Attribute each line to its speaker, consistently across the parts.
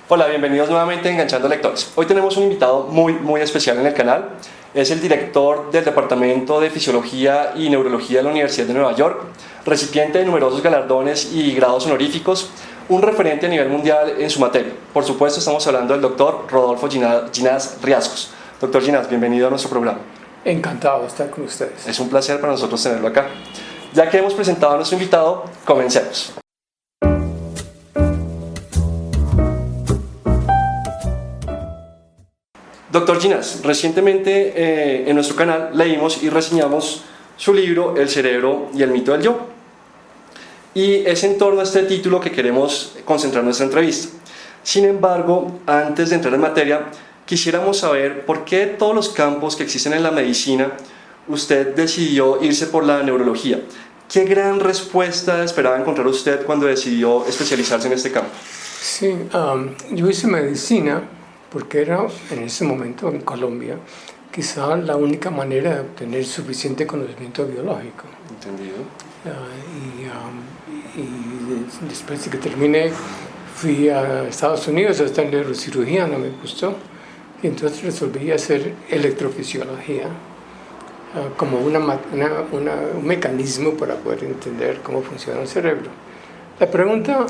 Speaker 1: Hola, bienvenidos nuevamente a Enganchando Lectores. Hoy tenemos un invitado muy especial en el canal. Es el director del Departamento de Fisiología y Neurología de la Universidad de Nueva York, recipiente de numerosos galardones y grados honoríficos, un referente a nivel mundial en su materia. Por supuesto, estamos hablando del doctor Rodolfo Ginás Riascos. Doctor Ginás, bienvenido a nuestro programa.
Speaker 2: Encantado de estar con ustedes.
Speaker 1: Es un placer para nosotros tenerlo acá. Ya que hemos presentado a nuestro invitado, comencemos. Doctor Ginás, recientemente en nuestro canal leímos y reseñamos su libro El cerebro y el mito del yo. Y es en torno a este título que queremos concentrar nuestra entrevista. Sin embargo, antes de entrar en materia, quisiéramos saber por qué de todos los campos que existen en la medicina, usted decidió irse por la neurología. ¿Qué gran respuesta esperaba encontrar usted cuando decidió especializarse en este campo?
Speaker 2: Sí, yo hice medicina porque era en ese momento en Colombia quizá la única manera de obtener suficiente conocimiento biológico.
Speaker 1: Entendido.
Speaker 2: Y después de que terminé fui a Estados Unidos a estudiar neurocirugía, no me gustó, y entonces resolví hacer electrofisiología como un mecanismo para poder entender cómo funciona el cerebro. La pregunta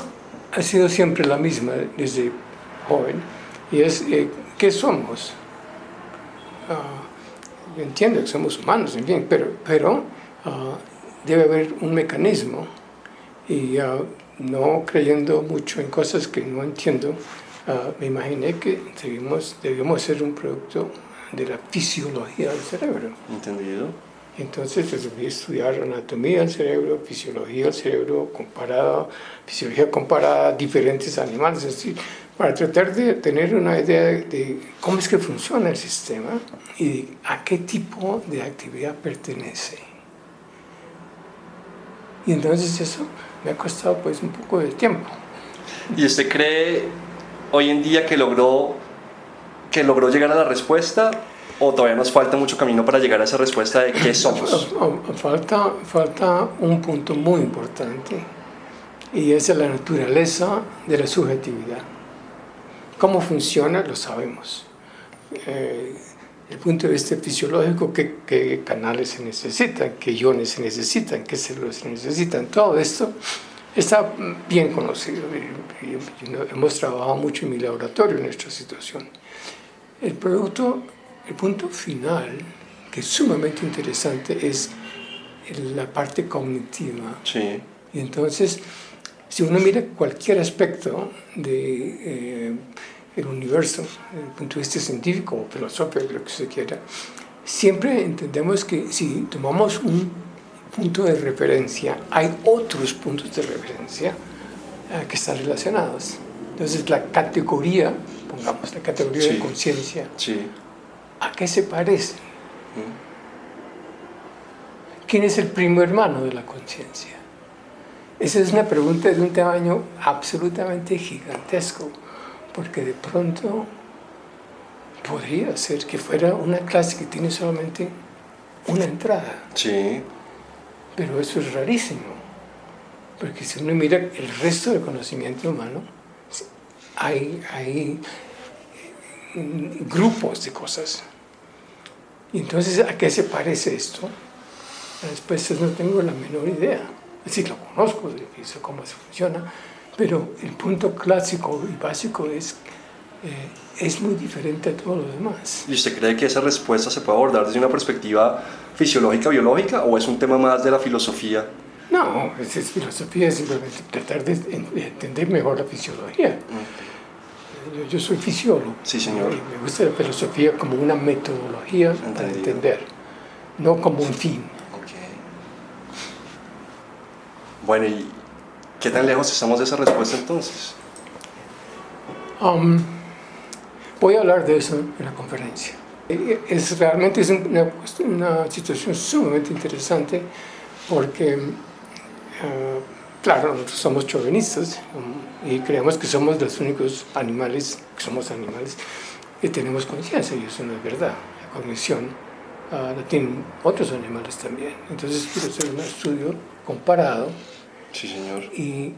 Speaker 2: ha sido siempre la misma desde joven, y es, ¿qué somos? Yo entiendo que somos humanos, en fin, pero debe haber un mecanismo, y no creyendo mucho en cosas que no entiendo, me imaginé que debíamos ser un producto de la fisiología del cerebro.
Speaker 1: Entendido.
Speaker 2: Entonces resolví estudiar anatomía del cerebro, fisiología del cerebro, fisiología comparada a diferentes animales, es decir, para tratar de tener una idea de cómo es que funciona el sistema y a qué tipo de actividad pertenece. Y entonces eso me ha costado pues un poco de tiempo.
Speaker 1: ¿Y usted cree hoy en día que logró llegar a la respuesta, o todavía nos falta mucho camino para llegar a esa respuesta de qué somos?
Speaker 2: Falta un punto muy importante, y es la naturaleza de la subjetividad. ¿Cómo funciona? Lo sabemos. Desde el punto de vista fisiológico, qué canales se necesitan, qué iones se necesitan, qué células se necesitan. Todo esto está bien conocido y hemos trabajado mucho en mi laboratorio en esta situación. El punto final, que es sumamente interesante, es la parte cognitiva.
Speaker 1: Sí.
Speaker 2: Y entonces, si uno mira cualquier aspecto del universo, desde el punto de vista científico o filosófico, lo que se quiera, siempre entendemos que si tomamos un punto de referencia, hay otros puntos de referencia que están relacionados. Entonces, la categoría, pongamos la categoría de conciencia, ¿a qué se parece? ¿Quién es el primo hermano de la conciencia? Esa es una pregunta de un tamaño absolutamente gigantesco, porque de pronto podría ser que fuera una clase que tiene solamente una entrada.
Speaker 1: Sí.
Speaker 2: Pero eso es rarísimo, porque si uno mira el resto del conocimiento humano, hay grupos de cosas. Y entonces, ¿a qué se parece esto? Después no tengo la menor idea. Es decir, lo conozco, sé cómo se funciona, pero el punto clásico y básico es muy diferente a todo lo demás.
Speaker 1: ¿Y usted cree que esa respuesta se puede abordar desde una perspectiva fisiológica, biológica, o es un tema más de la filosofía?
Speaker 2: No, es filosofía, es simplemente tratar de entender mejor la fisiología. Yo soy fisiólogo.
Speaker 1: Sí, señor.
Speaker 2: Y me gusta la filosofía como una metodología para entender, no como un fin.
Speaker 1: Bueno, ¿y qué tan lejos estamos de esa respuesta entonces?
Speaker 2: Voy a hablar de eso en la conferencia. Realmente es una situación sumamente interesante, porque, claro, nosotros somos chauvinistas y creemos que somos los únicos animales, que tenemos conciencia, y eso no es verdad. La cognición la tienen otros animales también. Entonces quiero hacer un estudio comparado.
Speaker 1: Sí, señor.
Speaker 2: Y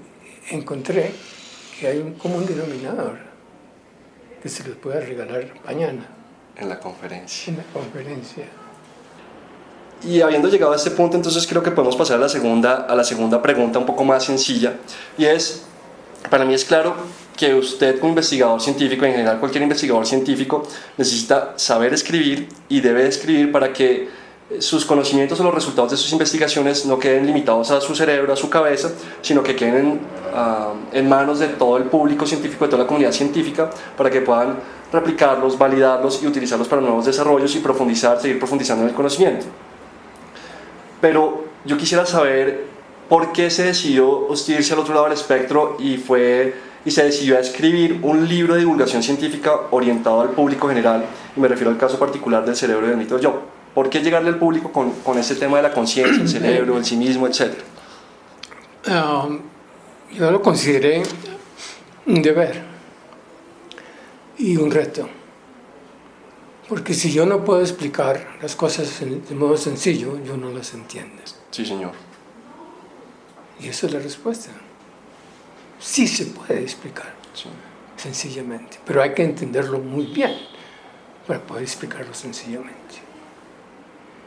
Speaker 2: encontré que hay un común denominador, que se los pueda regalar mañana
Speaker 1: En la conferencia.
Speaker 2: en la conferencia.
Speaker 1: Y habiendo llegado a este punto, entonces creo que podemos pasar a la segunda pregunta un poco más sencilla, y es, para mí es claro que usted como investigador científico, en general cualquier investigador científico, necesita saber escribir y debe escribir para que sus conocimientos o los resultados de sus investigaciones no queden limitados a su cerebro, a su cabeza, sino que queden en manos de todo el público científico, de toda la comunidad científica, para que puedan replicarlos, validarlos y utilizarlos para nuevos desarrollos y seguir profundizando en el conocimiento. Pero yo quisiera saber por qué se decidió usted irse al otro lado del espectro y se decidió a escribir un libro de divulgación científica orientado al público general, y me refiero al caso particular del cerebro y del mito del yo. ¿Por qué llegarle al público con ese tema de la conciencia, el cerebro, el sí mismo, etcétera?
Speaker 2: Yo lo consideré un deber y un reto. Porque si yo no puedo explicar las cosas de modo sencillo, yo no las entiendo.
Speaker 1: Sí, señor.
Speaker 2: Y esa es la respuesta. Sí se puede explicar,
Speaker 1: Sí.
Speaker 2: sencillamente, pero hay que entenderlo muy bien para poder explicarlo sencillamente.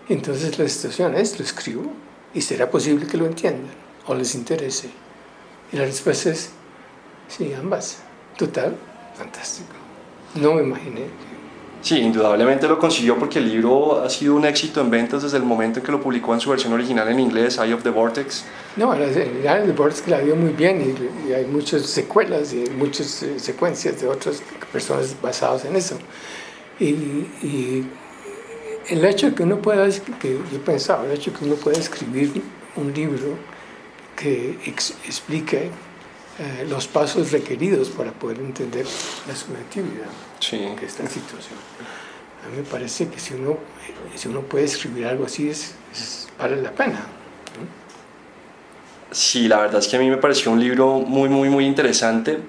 Speaker 2: Entonces la situación es, lo escribo, y será posible que lo entiendan o les interese. Y la respuesta es, sí, ambas. Total, fantástico. No me imaginé.
Speaker 1: Sí, indudablemente lo consiguió, porque el libro ha sido un éxito en ventas desde el momento en que lo publicó en su versión original en inglés, Eye of the Vortex.
Speaker 2: No, la Eye of the Vortex la vio muy bien, y hay muchas secuelas y muchas secuencias de otras personas basadas en eso. Y el hecho que uno pueda, que yo pensaba, el hecho que uno pueda escribir un libro que explique los pasos requeridos para poder entender la subjetividad que está en situación. A mí me parece que si uno puede escribir algo así, vale la pena, ¿no?
Speaker 1: Sí, la verdad es que a mí me pareció un libro muy, muy, muy interesante,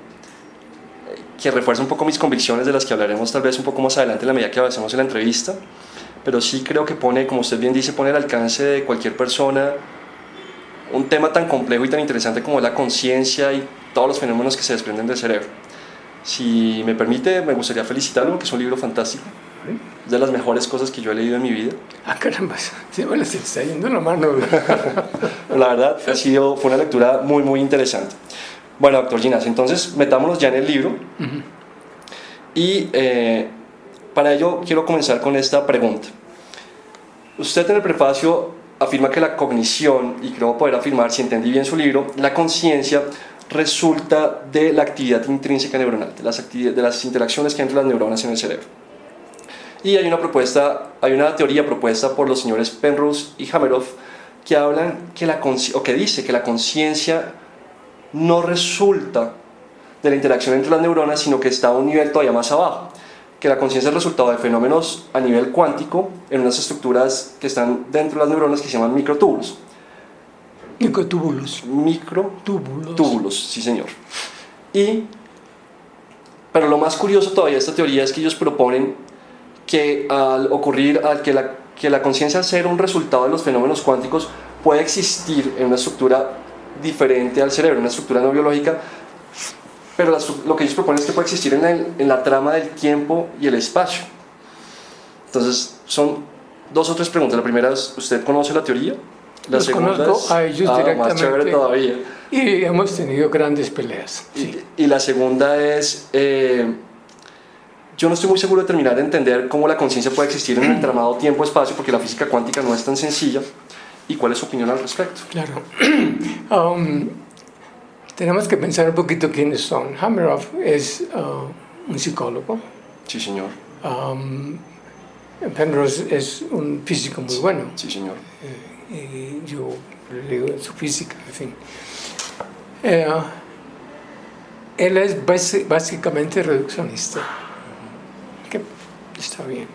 Speaker 1: que refuerza un poco mis convicciones, de las que hablaremos tal vez un poco más adelante en la medida que avancemos en la entrevista, pero sí creo que pone, como usted bien dice, pone al alcance de cualquier persona un tema tan complejo y tan interesante como la conciencia y todos los fenómenos que se desprenden del cerebro. Si me permite, me gustaría felicitarlo, porque es un libro fantástico. Es de las mejores cosas que yo he leído en mi vida.
Speaker 2: Ah, caramba, sí, bueno, se está yendo la mano.
Speaker 1: La verdad, fue una lectura muy, muy interesante. Bueno, doctor Ginás, entonces metámonos ya en el libro. Y para ello quiero comenzar con esta pregunta. Usted en el prefacio afirma que la cognición, y creo poder afirmar, si entendí bien su libro, la conciencia resulta de la actividad intrínseca neuronal, de las interacciones que hay entre las neuronas en el cerebro. Y hay una teoría propuesta por los señores Penrose y Hameroff, que hablan que dice que la conciencia no resulta de la interacción entre las neuronas, sino que está a un nivel todavía más abajo, que la conciencia es el resultado de fenómenos a nivel cuántico en unas estructuras que están dentro de las neuronas, que se llaman microtúbulos. Microtúbulos, sí, señor. Pero lo más curioso todavía de esta teoría es que ellos proponen que que la conciencia, al ser un resultado de los fenómenos cuánticos, puede existir en una estructura diferente al cerebro, una estructura no biológica, pero lo que ellos proponen es que puede existir en la trama del tiempo y el espacio. Entonces, son dos o tres preguntas. La primera es, ¿usted conoce la teoría?
Speaker 2: Los conozco a ellos directamente.
Speaker 1: Más chévere todavía.
Speaker 2: Y hemos tenido grandes peleas. Sí.
Speaker 1: Y la segunda es, yo no estoy muy seguro de terminar de entender cómo la conciencia puede existir en el entramado tiempo-espacio, porque la física cuántica no es tan sencilla. ¿Y cuál es su opinión al respecto?
Speaker 2: Claro. Tenemos que pensar un poquito quiénes son. Hameroff es un psicólogo.
Speaker 1: Sí, señor.
Speaker 2: Penrose es un físico muy bueno.
Speaker 1: Sí, señor.
Speaker 2: Y yo leo su física, en fin. Él es básicamente reduccionista, que está bien.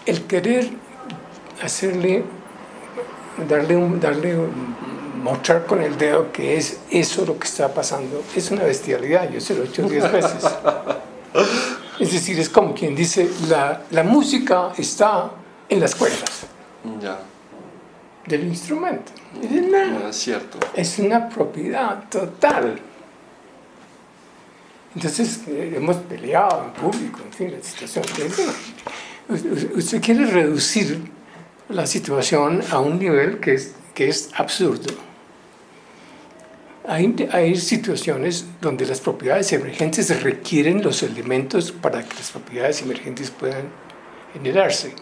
Speaker 2: El querer mostrar con el dedo que es eso lo que está pasando, es una bestialidad. Yo se lo he hecho 10 veces. Es decir, es como quien dice, la música está en las cuerdas del instrumento.
Speaker 1: No es cierto.
Speaker 2: Es una propiedad total. Entonces hemos peleado en público, en fin, la situación. Usted quiere reducir la situación a un nivel que es absurdo. Hay situaciones donde las propiedades emergentes requieren los elementos para que las propiedades emergentes puedan generarse.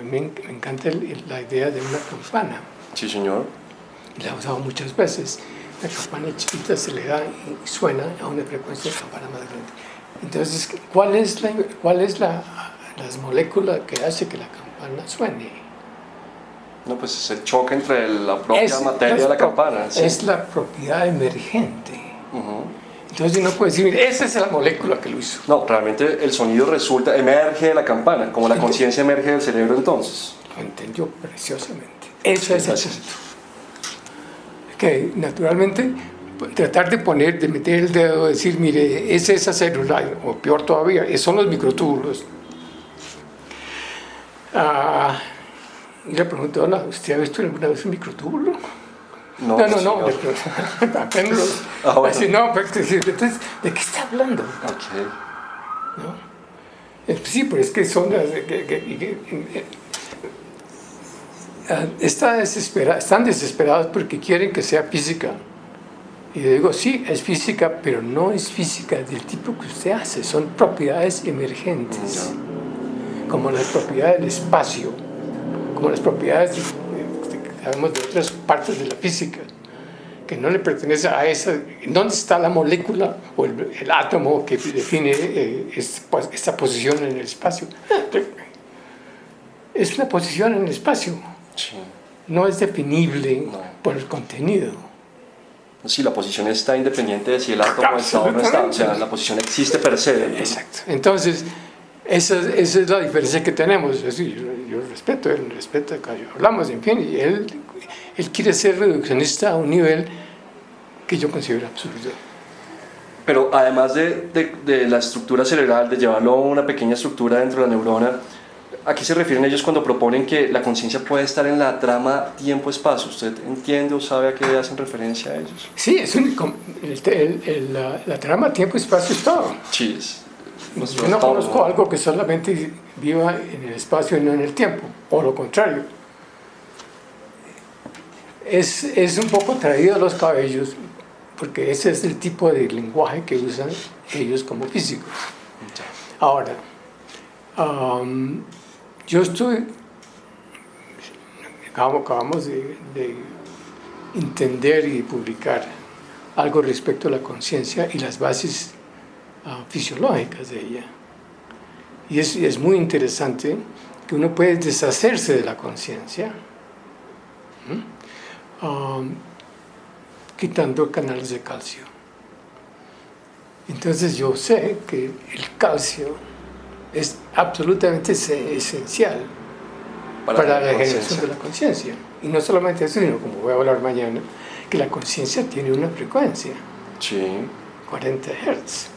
Speaker 2: Me encanta la idea de una campana.
Speaker 1: Sí, señor.
Speaker 2: La he usado muchas veces. La campana chiquita se le da y suena a una frecuencia de campana más grande. Entonces, ¿cuál es las moléculas que hace que la campana suene?
Speaker 1: No, pues es el choque entre la propia materia de la campana. Sí.
Speaker 2: Es la propiedad emergente. Entonces uno puede decir, mire, esa es la molécula que lo hizo.
Speaker 1: No, realmente el sonido emerge de la campana, como la conciencia emerge del cerebro entonces.
Speaker 2: Lo entendió preciosamente. Eso es el punto. Que naturalmente tratar de meter el dedo, decir, mire, es esa célula, o peor todavía, son los microtúbulos. Y le pregunto, hola, ¿usted ha visto alguna vez un microtúbulo?
Speaker 1: No.
Speaker 2: Apenas los... bueno. Así, no, entonces, ¿de qué está hablando?
Speaker 1: Okay.
Speaker 2: ¿No? Sí, pero es que son las... están desesperados porque quieren que sea física. Y yo digo, sí, es física, pero no es física del tipo que usted hace. Son propiedades emergentes, como las propiedades del espacio, como las propiedades sabemos de otras partes de la física, que no le pertenece a esa. ¿Dónde está la molécula o el átomo que define esta posición en el espacio? Es una posición en el espacio.
Speaker 1: Sí.
Speaker 2: No es definible por el contenido.
Speaker 1: Sí, la posición está independiente de si el átomo está o no está. O sea, la posición existe per se. ¿No?
Speaker 2: Exacto. Entonces, esa es la diferencia que tenemos. Es decir, yo respeto, él respeta, hablamos, en fin, y él quiere ser reduccionista a un nivel que yo considero absurdo.
Speaker 1: Pero además de la estructura cerebral, de llevarlo a una pequeña estructura dentro de la neurona, ¿a qué se refieren ellos cuando proponen que la conciencia puede estar en la trama tiempo-espacio? ¿Usted entiende o sabe a qué hacen referencia a ellos?
Speaker 2: Sí, la trama tiempo-espacio es todo.
Speaker 1: Sí,
Speaker 2: yo no conozco algo que solamente viva en el espacio y no en el tiempo, o lo contrario. Es un poco traído a los cabellos, porque ese es el tipo de lenguaje que usan ellos como físicos. Ahora, acabamos de entender y publicar algo respecto a la conciencia y las bases fisiológicas de ella. Y es muy interesante que uno puede deshacerse de la conciencia quitando canales de calcio. Entonces yo sé que el calcio es absolutamente esencial para la generación de la conciencia. Y no solamente eso, sino, como voy a hablar mañana, que la conciencia tiene una frecuencia, 40 Hz.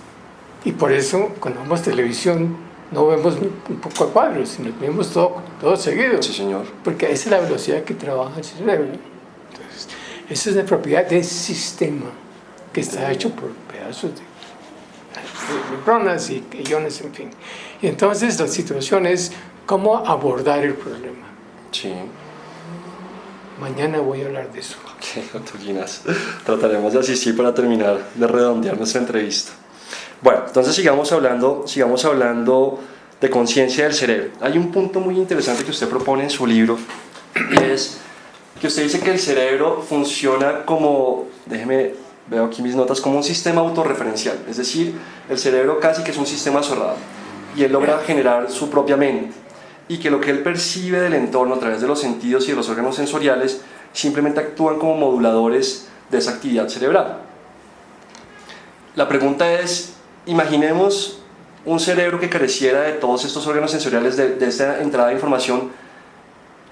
Speaker 2: Y por eso, cuando vemos televisión, no vemos un poco a cuadros, sino vemos todo seguido.
Speaker 1: Sí, señor.
Speaker 2: Porque esa es la velocidad que trabaja el cerebro. Entonces, esa es la propiedad del sistema, que está hecho por pedazos de neuronas y iones, en fin. Y entonces la situación es cómo abordar el problema.
Speaker 1: Sí.
Speaker 2: Mañana voy a hablar de eso.
Speaker 1: Ok, doctor Ginás. Trataremos de asistir para terminar de redondear nuestra entrevista. Bueno, entonces sigamos hablando de conciencia del cerebro. Hay un punto muy interesante que usted propone en su libro, y es que usted dice que el cerebro funciona como, veo aquí mis notas, como un sistema autorreferencial. Es decir, el cerebro casi que es un sistema cerrado, y él logra generar su propia mente, y que lo que él percibe del entorno a través de los sentidos y de los órganos sensoriales simplemente actúan como moduladores de esa actividad cerebral. La pregunta es, imaginemos un cerebro que careciera de todos estos órganos sensoriales, de esta entrada de información.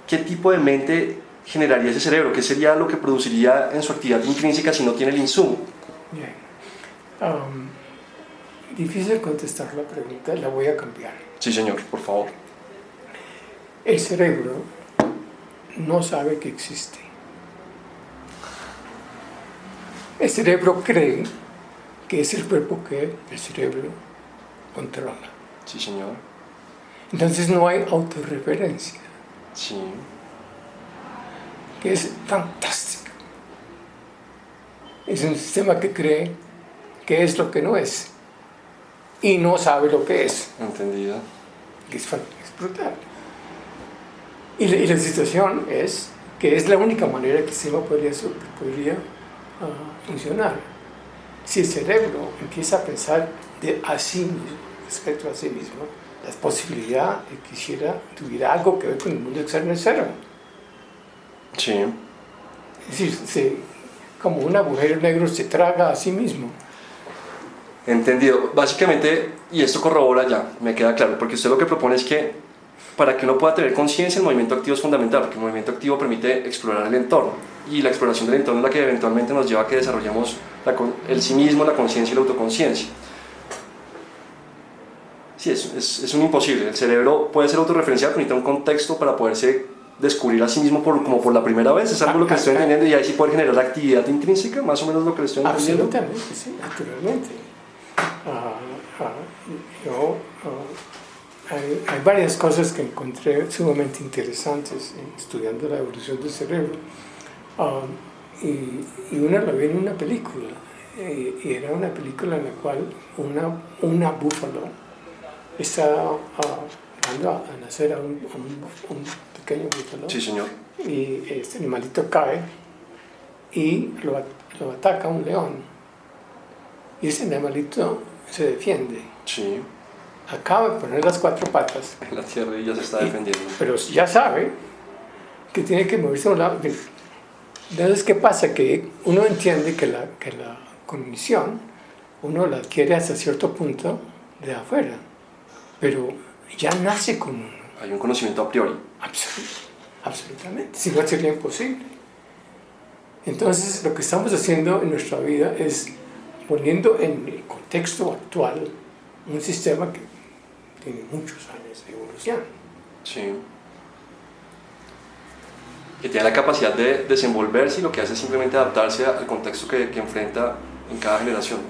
Speaker 1: ¿Qué tipo de mente generaría ese cerebro? ¿Qué sería lo que produciría en su actividad intrínseca si no tiene el insumo?
Speaker 2: Bien. Difícil contestar la pregunta, la voy a cambiar.
Speaker 1: Sí, señor, por favor.
Speaker 2: El cerebro no sabe que existe. El cerebro cree que es el cuerpo que el cerebro controla.
Speaker 1: Sí, señor.
Speaker 2: Entonces no hay autorreferencia,
Speaker 1: Sí.
Speaker 2: que es fantástico. Es un sistema que cree que es lo que no es y no sabe lo que es.
Speaker 1: Entendido.
Speaker 2: Que es brutal. Y la situación es que es la única manera que el sistema podría funcionar. Si el cerebro empieza a pensar a sí mismo, respecto a sí mismo, la posibilidad de que tuviera algo que ver con el mundo externo es cero.
Speaker 1: Sí.
Speaker 2: Es decir, como un agujero negro se traga a sí mismo.
Speaker 1: Entendido. Básicamente, y esto corrobora ya, me queda claro, porque usted lo que propone es que para que uno pueda tener conciencia, el movimiento activo es fundamental, porque el movimiento activo permite explorar el entorno, y la exploración del entorno es la que eventualmente nos lleva a que desarrollemos el sí mismo, la conciencia y la autoconciencia. Sí, es un imposible. El cerebro puede ser autorreferencial, pero necesita un contexto para poderse descubrir a sí mismo como por la primera vez. Es algo lo que estoy entendiendo, y ahí sí poder generar actividad intrínseca, más o menos lo que le estoy entendiendo.
Speaker 2: Absolutamente, sí, naturalmente. Hay varias cosas que encontré sumamente interesantes estudiando la evolución del cerebro. Y una la vi en una película. Y era una película en la cual una búfalo estaba dando a nacer a un pequeño búfalo.
Speaker 1: Sí, señor.
Speaker 2: Y este animalito cae y lo ataca un león. Y ese animalito se defiende.
Speaker 1: Sí.
Speaker 2: Acaba de poner las 4 patas.
Speaker 1: En la tierra y ya se está defendiendo.
Speaker 2: Pero ya sabe que tiene que moverse a un lado. Entonces, ¿qué pasa? Que uno entiende que la cognición uno la adquiere hasta cierto punto de afuera, pero ya nace con uno.
Speaker 1: Hay un conocimiento a priori.
Speaker 2: Absolutamente, si no sería imposible. Entonces, lo que estamos haciendo en nuestra vida es poniendo en el contexto actual un sistema que tiene muchos años de evolución.
Speaker 1: Sí. Que tiene la capacidad de desenvolverse, y lo que hace es simplemente adaptarse al contexto que enfrenta en cada generación.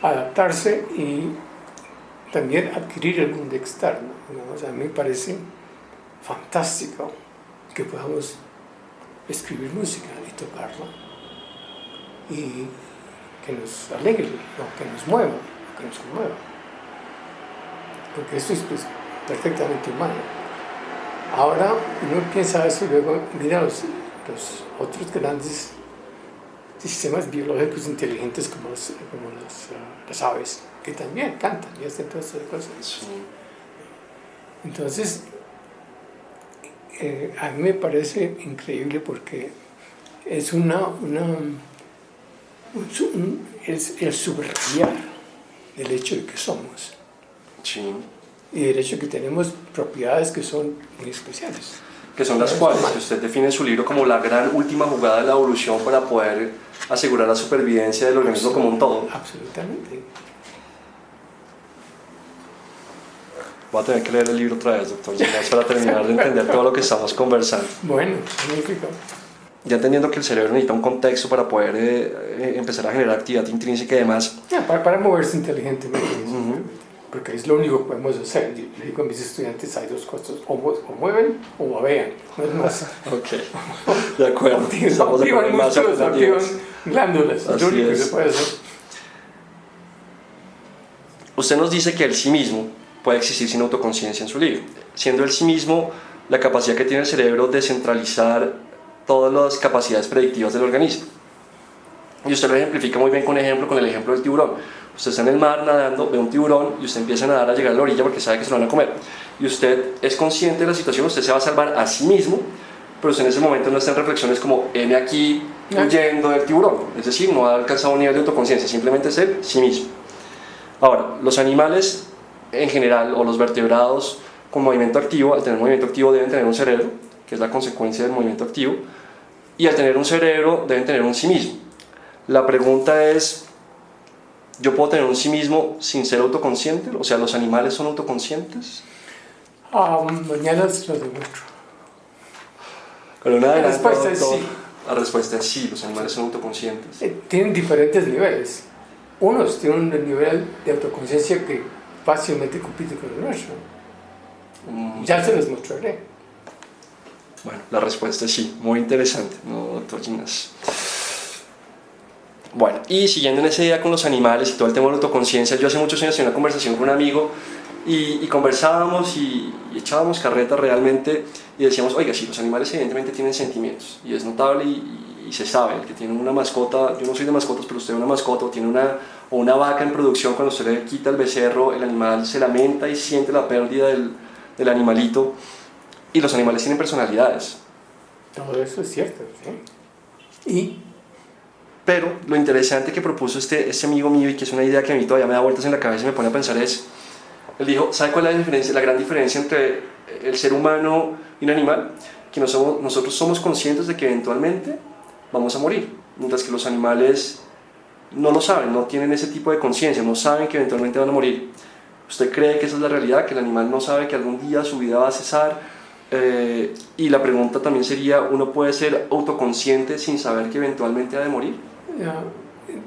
Speaker 2: Adaptarse y también adquirir el mundo externo. A mí me parece fantástico que podamos escribir música y tocarla y que nos alegre, o que nos mueva, o que nos conmueva. Porque esto es perfectamente humano. Ahora uno piensa eso y luego mira los otros grandes sistemas biológicos inteligentes como las aves, que también cantan y hacen todas estas cosas.
Speaker 1: Sí.
Speaker 2: Entonces, a mí me parece increíble porque es es el subrayar del hecho de que somos.
Speaker 1: Sí.
Speaker 2: Y del hecho de que tenemos propiedades que son muy especiales.
Speaker 1: Que son las cuales que usted define en su libro como la gran última jugada de la evolución para poder asegurar la supervivencia del organismo como un todo.
Speaker 2: Absolutamente.
Speaker 1: Voy a tener que leer el libro otra vez, doctor, para terminar de entender todo lo que estamos conversando.
Speaker 2: Bueno, magnífico.
Speaker 1: Ya entendiendo que el cerebro necesita un contexto para poder empezar a generar actividad intrínseca y demás.
Speaker 2: Para moverse inteligentemente. Porque es lo único que podemos hacer. Yo le digo a mis estudiantes, hay 2 cosas, o mueven o babean, no es más.
Speaker 1: Ok, de acuerdo.
Speaker 2: Activan músculos, activan glándulas, es lo único que se puede hacer.
Speaker 1: Usted nos dice que el sí mismo puede existir sin autoconciencia en su libro, siendo el sí mismo la capacidad que tiene el cerebro de centralizar todas las capacidades predictivas del organismo. Y usted lo ejemplifica muy bien con el ejemplo del tiburón. Usted está en el mar nadando, ve un tiburón y usted empieza a nadar a llegar a la orilla porque sabe que se lo van a comer. Y usted es consciente de la situación, usted se va a salvar a sí mismo, pero usted en ese momento no está en reflexiones como heme aquí huyendo del tiburón. Es decir, no ha alcanzado un nivel de autoconciencia, simplemente es el sí mismo. Ahora, los animales en general, o los vertebrados con movimiento activo, al tener movimiento activo deben tener un cerebro, que es la consecuencia del movimiento activo, y al tener un cerebro deben tener un sí mismo. La pregunta es, ¿yo puedo tener un sí mismo sin ser autoconsciente? O sea, ¿los animales son autoconscientes?
Speaker 2: Mañana se lo demuestro.
Speaker 1: Con una
Speaker 2: La respuesta es sí.
Speaker 1: La respuesta es sí, los animales son autoconscientes.
Speaker 2: Tienen diferentes niveles. Unos tienen un nivel de autoconciencia que fácilmente compite con el nuestro. Ya se los mostraré.
Speaker 1: Bueno, la respuesta es sí, muy interesante, ¿no, doctor Ginás? Bueno, y siguiendo en esa idea con los animales y todo el tema de la autoconciencia, yo hace muchos años tenía una conversación con un amigo y conversábamos y echábamos carreta realmente y decíamos, oiga, sí, los animales evidentemente tienen sentimientos y es notable y se sabe, el que tiene una mascota, yo no soy de mascotas, pero usted tiene una mascota o tiene una vaca en producción, cuando usted le quita el becerro, el animal se lamenta y siente la pérdida del animalito, y los animales tienen personalidades.
Speaker 2: Todo eso es cierto, ¿sí?
Speaker 1: Pero lo interesante que propuso este amigo mío, y que es una idea que a mí todavía me da vueltas en la cabeza y me pone a pensar, es, él dijo, ¿sabe cuál es la diferencia, la gran diferencia entre el ser humano y un animal? Que nosotros somos conscientes de que eventualmente vamos a morir, mientras que los animales no lo saben, no tienen ese tipo de conciencia, no saben que eventualmente van a morir. ¿Usted cree que esa es la realidad, que el animal no sabe que algún día su vida va a cesar? Y la pregunta también sería, ¿uno puede ser autoconsciente sin saber que eventualmente ha de morir?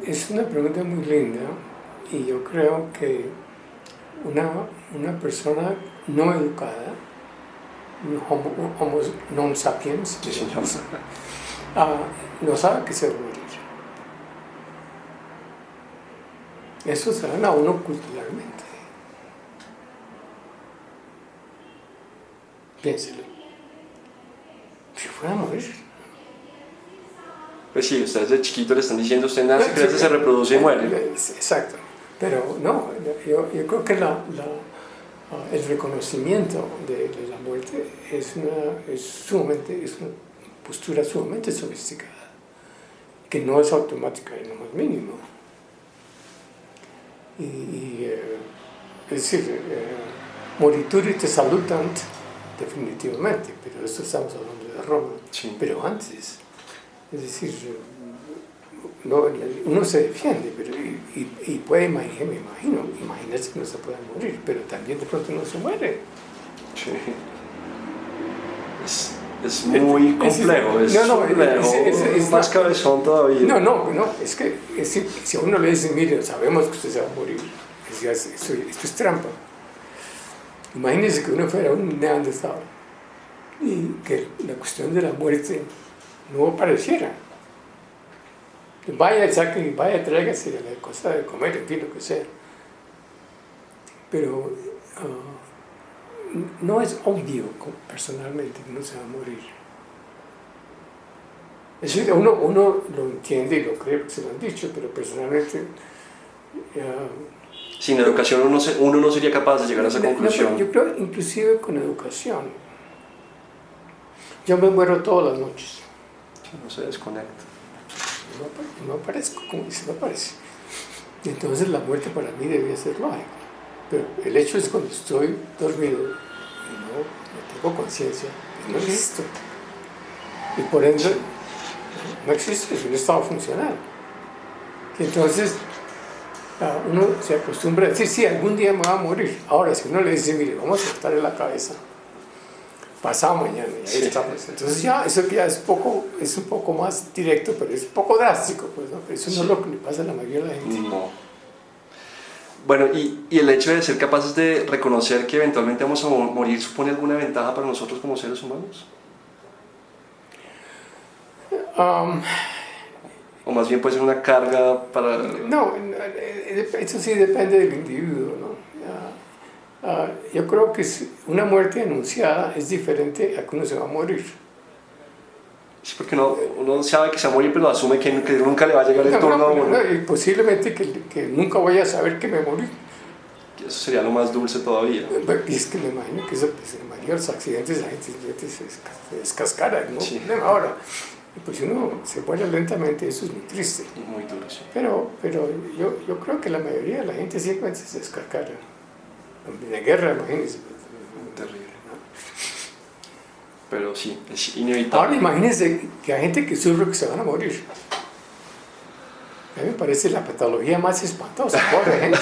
Speaker 2: Es una pregunta muy linda y yo creo que una persona no educada, un homo non sapiens, no sabe que se va a morir. Eso se da a uno culturalmente. Piénselo. Si fuera a morir.
Speaker 1: Pues sí, ustedes de chiquito le están diciendo, usted nace, crece, se reproduce y muere.
Speaker 2: Exacto. Pero no, yo creo que el reconocimiento de la muerte es una postura sumamente sofisticada, que no es automática en lo más mínimo. Es decir, moriturit salutant, definitivamente, pero esto estamos hablando de Roma.
Speaker 1: Sí.
Speaker 2: Pero antes, es decir, uno se defiende, pero, y puede imaginarse que no se puede morir, pero también de pronto no se muere.
Speaker 1: Sí. Es muy complejo, es más cabezón todavía.
Speaker 2: No, es que si a uno le dice, mire, sabemos que usted se va a morir, esto es trampa. Imagínese que uno fuera un neandertal y que la cuestión de la muerte no apareciera. Vaya, tráigase la cosa de comer, en fin, lo que sea. Pero no es obvio personalmente que uno se va a morir. Es decir, uno lo entiende y lo cree porque se lo han dicho, pero personalmente...
Speaker 1: Sin educación uno no sería capaz de llegar a esa conclusión.
Speaker 2: Yo creo inclusive con educación. Yo me muero todas las noches.
Speaker 1: No se desconecta.
Speaker 2: No aparezco, como dice, no aparece. Entonces la muerte para mí debía ser lógica. Pero el hecho es cuando estoy dormido y no tengo conciencia, no existo. Y por ende, no existe, es un estado funcional. Entonces, uno se acostumbra a decir, sí, algún día me va a morir. Ahora, si uno le dice, mire, vamos a cortarle la cabeza, pasado mañana, y ahí estamos. Entonces ya, eso ya es un poco más directo, pero es un poco drástico, pues, ¿no? Pero eso no es lo que le pasa a la mayoría de la gente.
Speaker 1: No. Bueno, y el hecho de ser capaces de reconocer que eventualmente vamos a morir, ¿supone alguna ventaja para nosotros como seres humanos? ¿O más bien puede ser una carga para...?
Speaker 2: No, eso sí depende del individuo, ¿no? Yo creo que una muerte anunciada es diferente a que uno se va a morir.
Speaker 1: Sí, porque uno sabe que se va a morir, pero asume que nunca le va a llegar el turno a uno.
Speaker 2: Y posiblemente que nunca voy a saber que me morí.
Speaker 1: Eso sería lo más dulce todavía.
Speaker 2: Y es que me imagino que en mayores accidentes la gente se descascara, ¿no?
Speaker 1: Sí.
Speaker 2: Ahora, pues si uno se muere lentamente, eso es muy triste.
Speaker 1: Muy duro, sí.
Speaker 2: Pero yo creo que la mayoría de la gente simplemente se descascara. En la guerra, imagínense.
Speaker 1: Terrible. Pero sí, es inevitable.
Speaker 2: Ahora imagínense que hay gente que sufre que se van a morir. A mí me parece la patología más espantosa, pobre gente.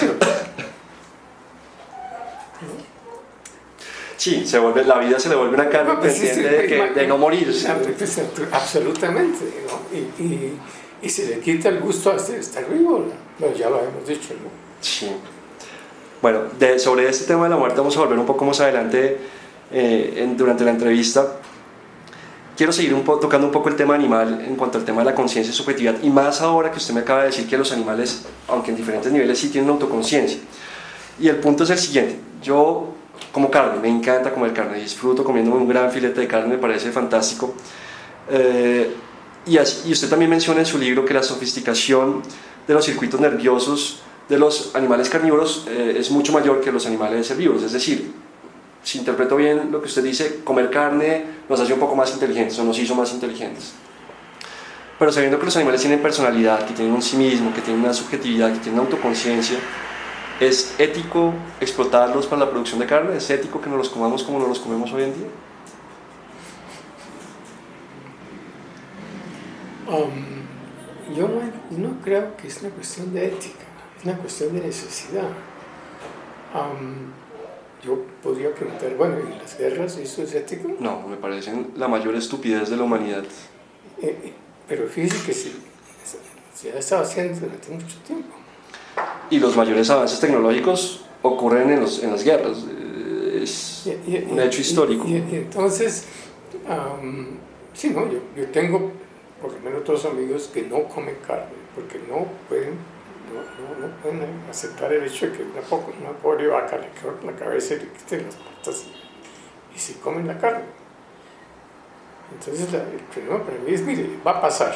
Speaker 1: Sí, Sí, la vida se le vuelve una carne pendiente de no morirse.
Speaker 2: Absolutamente, ¿no? Y se le quita el gusto hasta de estar vivo, ¿no? Ya lo hemos dicho, ¿no?
Speaker 1: Sí. Bueno, sobre este tema de la muerte vamos a volver un poco más adelante durante la entrevista. Quiero seguir tocando un poco el tema animal en cuanto al tema de la conciencia y subjetividad, y más ahora que usted me acaba de decir que los animales, aunque en diferentes niveles, sí tienen autoconciencia. Y el punto es el siguiente: yo como carne, me encanta comer carne, disfruto comiéndome un gran filete de carne, me parece fantástico. Y usted también menciona en su libro que la sofisticación de los circuitos nerviosos de los animales carnívoros es mucho mayor que los animales herbívoros. Es decir, si interpreto bien lo que usted dice, comer carne nos hace un poco más inteligentes o nos hizo más inteligentes. Pero sabiendo que los animales tienen personalidad, que tienen un sí mismo, que tienen una subjetividad, que tienen una autoconciencia, ¿es ético explotarlos para la producción de carne? ¿Es ético que nos los comamos como nos los comemos hoy en día?
Speaker 2: Yo no creo que es una cuestión de ética, es una cuestión de necesidad. Yo podría preguntar, bueno, ¿y las guerras, eso es ético?
Speaker 1: No, me parecen la mayor estupidez de la humanidad.
Speaker 2: Pero fíjese que se ha estado haciendo durante mucho tiempo.
Speaker 1: Y los mayores avances tecnológicos ocurren en las guerras. Es un hecho histórico.
Speaker 2: Y entonces, sí, no, yo tengo por lo menos 2 amigos que no comen carne, porque no pueden aceptar el hecho de que una pobre vaca le corten la cabeza y le quiten las patas y se comen la carne. Entonces el problema para mí es, mire, va a pasar.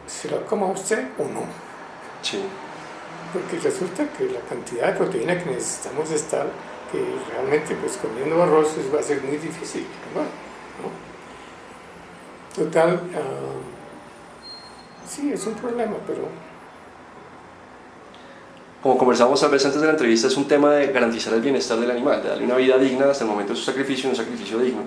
Speaker 2: ¿Se la coma usted o no?
Speaker 1: Sí.
Speaker 2: Porque resulta que la cantidad de proteína que necesitamos estar, que realmente pues comiendo arroz va a ser muy difícil, ¿no? Total, sí, es un problema, pero...
Speaker 1: Como conversamos tal vez antes de la entrevista, es un tema de garantizar el bienestar del animal, de darle una vida digna hasta el momento de su sacrificio, un sacrificio digno,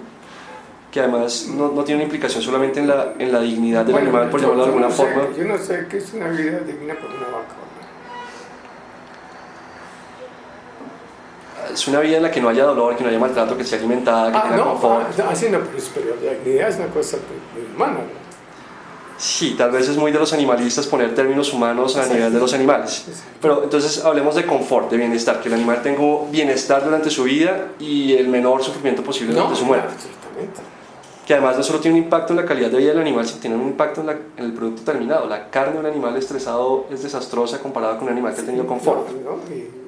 Speaker 1: que además no tiene una implicación solamente en la dignidad del animal, por llamarlo de alguna forma.
Speaker 2: Yo no sé qué es una vida digna por una vaca.
Speaker 1: Es una vida en la que no haya dolor, que no haya maltrato, que esté alimentada, que tenga confort.
Speaker 2: Sí, no, pero la dignidad es una cosa muy humana, ¿no?
Speaker 1: Sí, tal vez es muy de los animalistas poner términos humanos a nivel de los animales. Pero entonces hablemos de confort, de bienestar, que el animal tenga bienestar durante su vida y el menor sufrimiento posible durante su muerte.
Speaker 2: Absolutamente.
Speaker 1: Que además no solo tiene un impacto en la calidad de vida del animal, sino tiene un impacto en el producto terminado. La carne de un animal estresado es desastrosa comparada con un animal que ha tenido confort.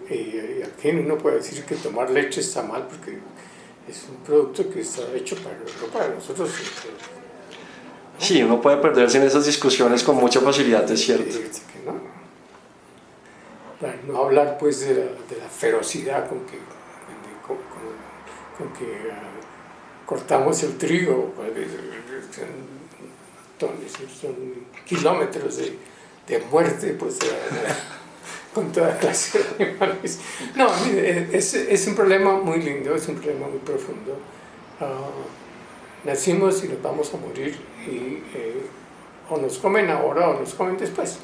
Speaker 2: Y aquí uno puede decir que tomar leche está mal porque es un producto que está hecho para nosotros.
Speaker 1: Sí, uno puede perderse en esas discusiones con mucha facilidad, es cierto.
Speaker 2: Que no. Para no hablar pues de la ferocidad con que cortamos el trigo, son kilómetros de muerte pues, con toda clase de animales. No, es un problema muy lindo, es un problema muy profundo. Nacimos y nos vamos a morir y o nos comen ahora o nos comen después,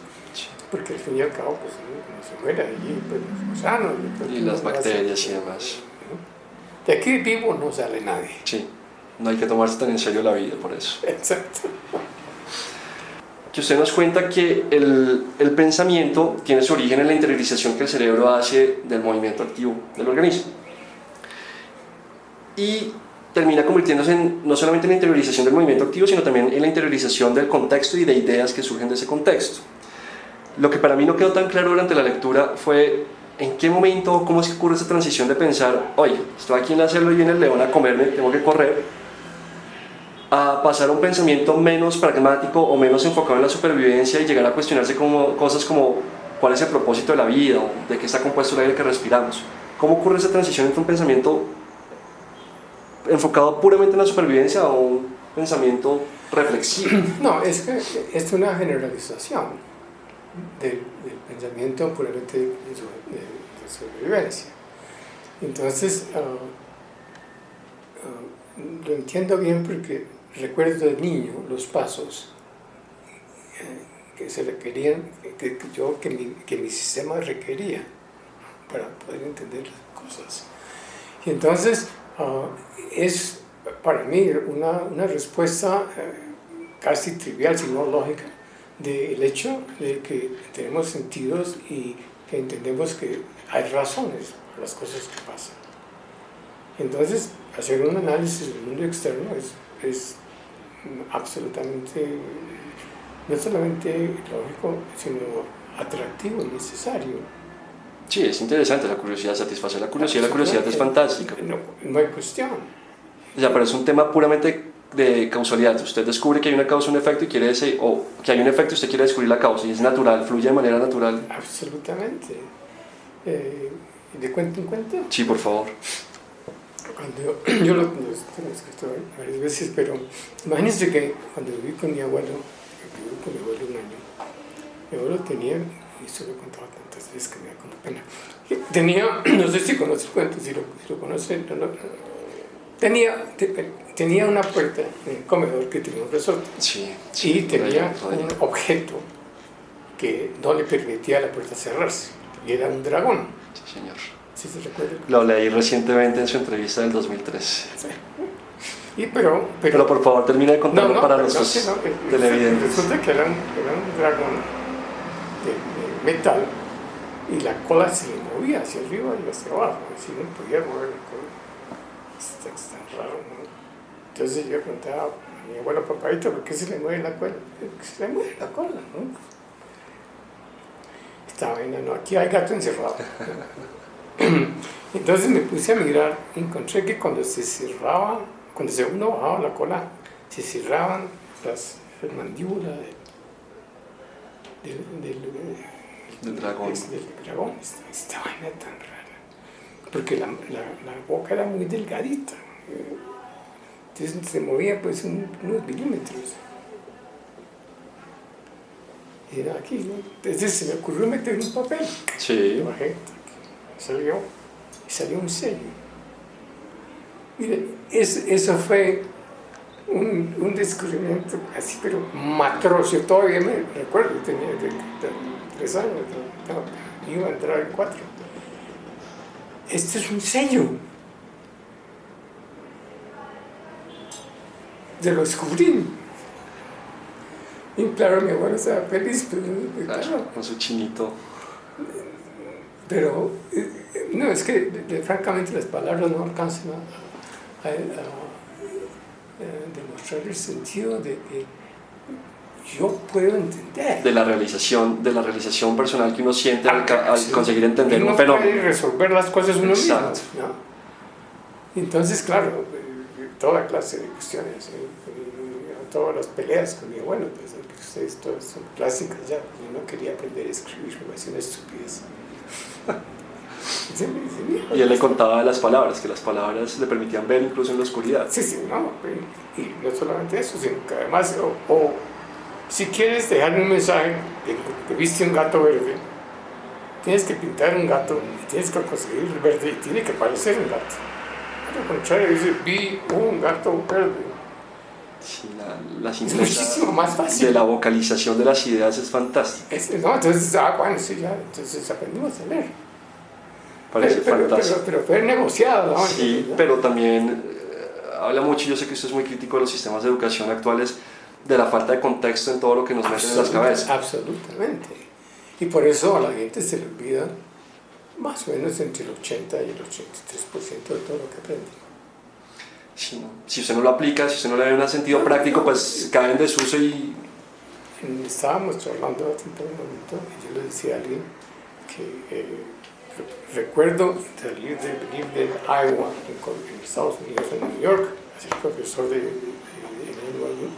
Speaker 2: porque al fin y al cabo pues uno se muere allí, pues los gusanos
Speaker 1: y las bacterias y demás.
Speaker 2: De aquí vivo no sale nadie.
Speaker 1: Sí, no hay que tomarse tan en serio la vida por eso.
Speaker 2: Exacto.
Speaker 1: Que usted nos cuenta que el pensamiento tiene su origen en la interiorización que el cerebro hace del movimiento activo del organismo y termina convirtiéndose no solamente en la interiorización del movimiento activo, sino también en la interiorización del contexto y de ideas que surgen de ese contexto. Lo que para mí no quedó tan claro durante la lectura fue en qué momento, cómo es que ocurre esa transición de pensar, oye, estoy aquí en la selva y viene el león a comerme, tengo que correr, a pasar a un pensamiento menos pragmático o menos enfocado en la supervivencia y llegar a cuestionarse cosas como cuál es el propósito de la vida o de qué está compuesto el aire que respiramos. ¿Cómo ocurre esa transición entre un pensamiento enfocado puramente en la supervivencia o un pensamiento reflexivo?
Speaker 2: No, es que es una generalización del pensamiento puramente de sobrevivencia. Entonces, lo entiendo bien porque recuerdo de niño los pasos que se requerían, que mi sistema requería para poder entender las cosas. Y entonces es para mí una respuesta casi trivial, si no lógica, del hecho de que tenemos sentidos y que entendemos que hay razones por las cosas que pasan. Entonces, hacer un análisis del mundo externo es absolutamente, no solamente lógico, sino atractivo y necesario.
Speaker 1: Sí, es interesante, la curiosidad satisface la curiosidad es fantástica.
Speaker 2: No hay cuestión.
Speaker 1: O sea, pero es un tema puramente de causalidad. Usted descubre que hay una causa, un efecto y quiere decir, o que hay un efecto y usted quiere descubrir la causa y es natural, fluye de manera natural.
Speaker 2: Absolutamente. ¿De cuento en cuento?
Speaker 1: Sí, por favor.
Speaker 2: Cuando yo lo tengo escrito varias veces, pero imagínense que cuando viví con mi abuelo, un año, mi abuelo tenía, y eso lo he contado tantas veces que me da como pena, tenía, no sé si conoce el cuento, si lo conocen, tenía una puerta en el comedor que tenía un resorte,
Speaker 1: sí,
Speaker 2: y tenía un objeto que no le permitía a la puerta cerrarse, y era un dragón.
Speaker 1: Sí, señor.
Speaker 2: ¿Sí se recuerda?
Speaker 1: Lo leí recientemente en su entrevista del 2013.
Speaker 2: Sí. Pero
Speaker 1: por favor, termine de contarlo para nuestros televidentes.
Speaker 2: Resulta que era un dragón de metal y la cola se le movía hacia arriba y hacia abajo, así no podía mover la cola. Es tan raro, ¿no? Entonces yo preguntaba a mi abuelo, papadito, ¿por qué se le mueve la cola? ¿Por qué se le mueve la cola? ¿No? Esta vaina, no, aquí hay gato encerrado. Entonces me puse a mirar y encontré que cuando uno bajaba la cola, se cerraban las mandíbulas
Speaker 1: del dragón.
Speaker 2: Esta vaina tan rara, porque la boca era muy delgadita, entonces se movía pues unos milímetros. Y era aquí, ¿no? Entonces se me ocurrió meter un papel.
Speaker 1: Sí.
Speaker 2: Lo bajé, salió un sello. Mire, eso fue un descubrimiento así, pero matroso. Yo todavía me recuerdo, tenía 3 años, iba a entrar en 4. Este es un sello. Lo descubrí. Y claro, mi abuelo estaba feliz, pero
Speaker 1: claro, con su chinito.
Speaker 2: Pero no, es que francamente las palabras no alcanzan a demostrar el sentido de que yo puedo entender.
Speaker 1: De la realización personal que uno siente al conseguir entender un fenómeno.
Speaker 2: Uno puede resolver las cosas uno mismo, ¿no? Entonces, claro, toda clase de cuestiones, todas las peleas con mi abuelo, pues, ustedes todas son clásicas ya, yo no quería aprender a escribir, me parecía una estupidez.
Speaker 1: Y él le contaba de las palabras, que las palabras le permitían ver incluso en la oscuridad.
Speaker 2: Sí, no, y no solamente eso, sino que además, si quieres dejarme un mensaje de que viste un gato verde, tienes que pintar un gato y tienes que conseguir el verde y tiene que parecer un gato. Al contrario, dice, vi un gato verde.
Speaker 1: Sí, la
Speaker 2: muchísimo más fácil.
Speaker 1: De la vocalización de las ideas es fantástica.
Speaker 2: No, entonces, bueno, sí, ya, entonces aprendimos a leer.
Speaker 1: Parece fantástico.
Speaker 2: Pero fue negociado, ¿no?
Speaker 1: Sí, ¿no? Pero también habla mucho, yo sé que usted es muy crítico de los sistemas de educación actuales, de la falta de contexto en todo lo que nos meten en las cabezas.
Speaker 2: Absolutamente. Y por eso a la gente se le olvida más o menos entre el 80 y el 83% de todo lo que aprende.
Speaker 1: Sí, ¿no? Si usted no lo aplica, si usted no le da un sentido práctico, pues cae en desuso y...
Speaker 2: Estábamos hablando hace un momento y yo le decía a alguien que recuerdo salir de Iowa, en Estados Unidos, en New York, a ser profesor de NYU,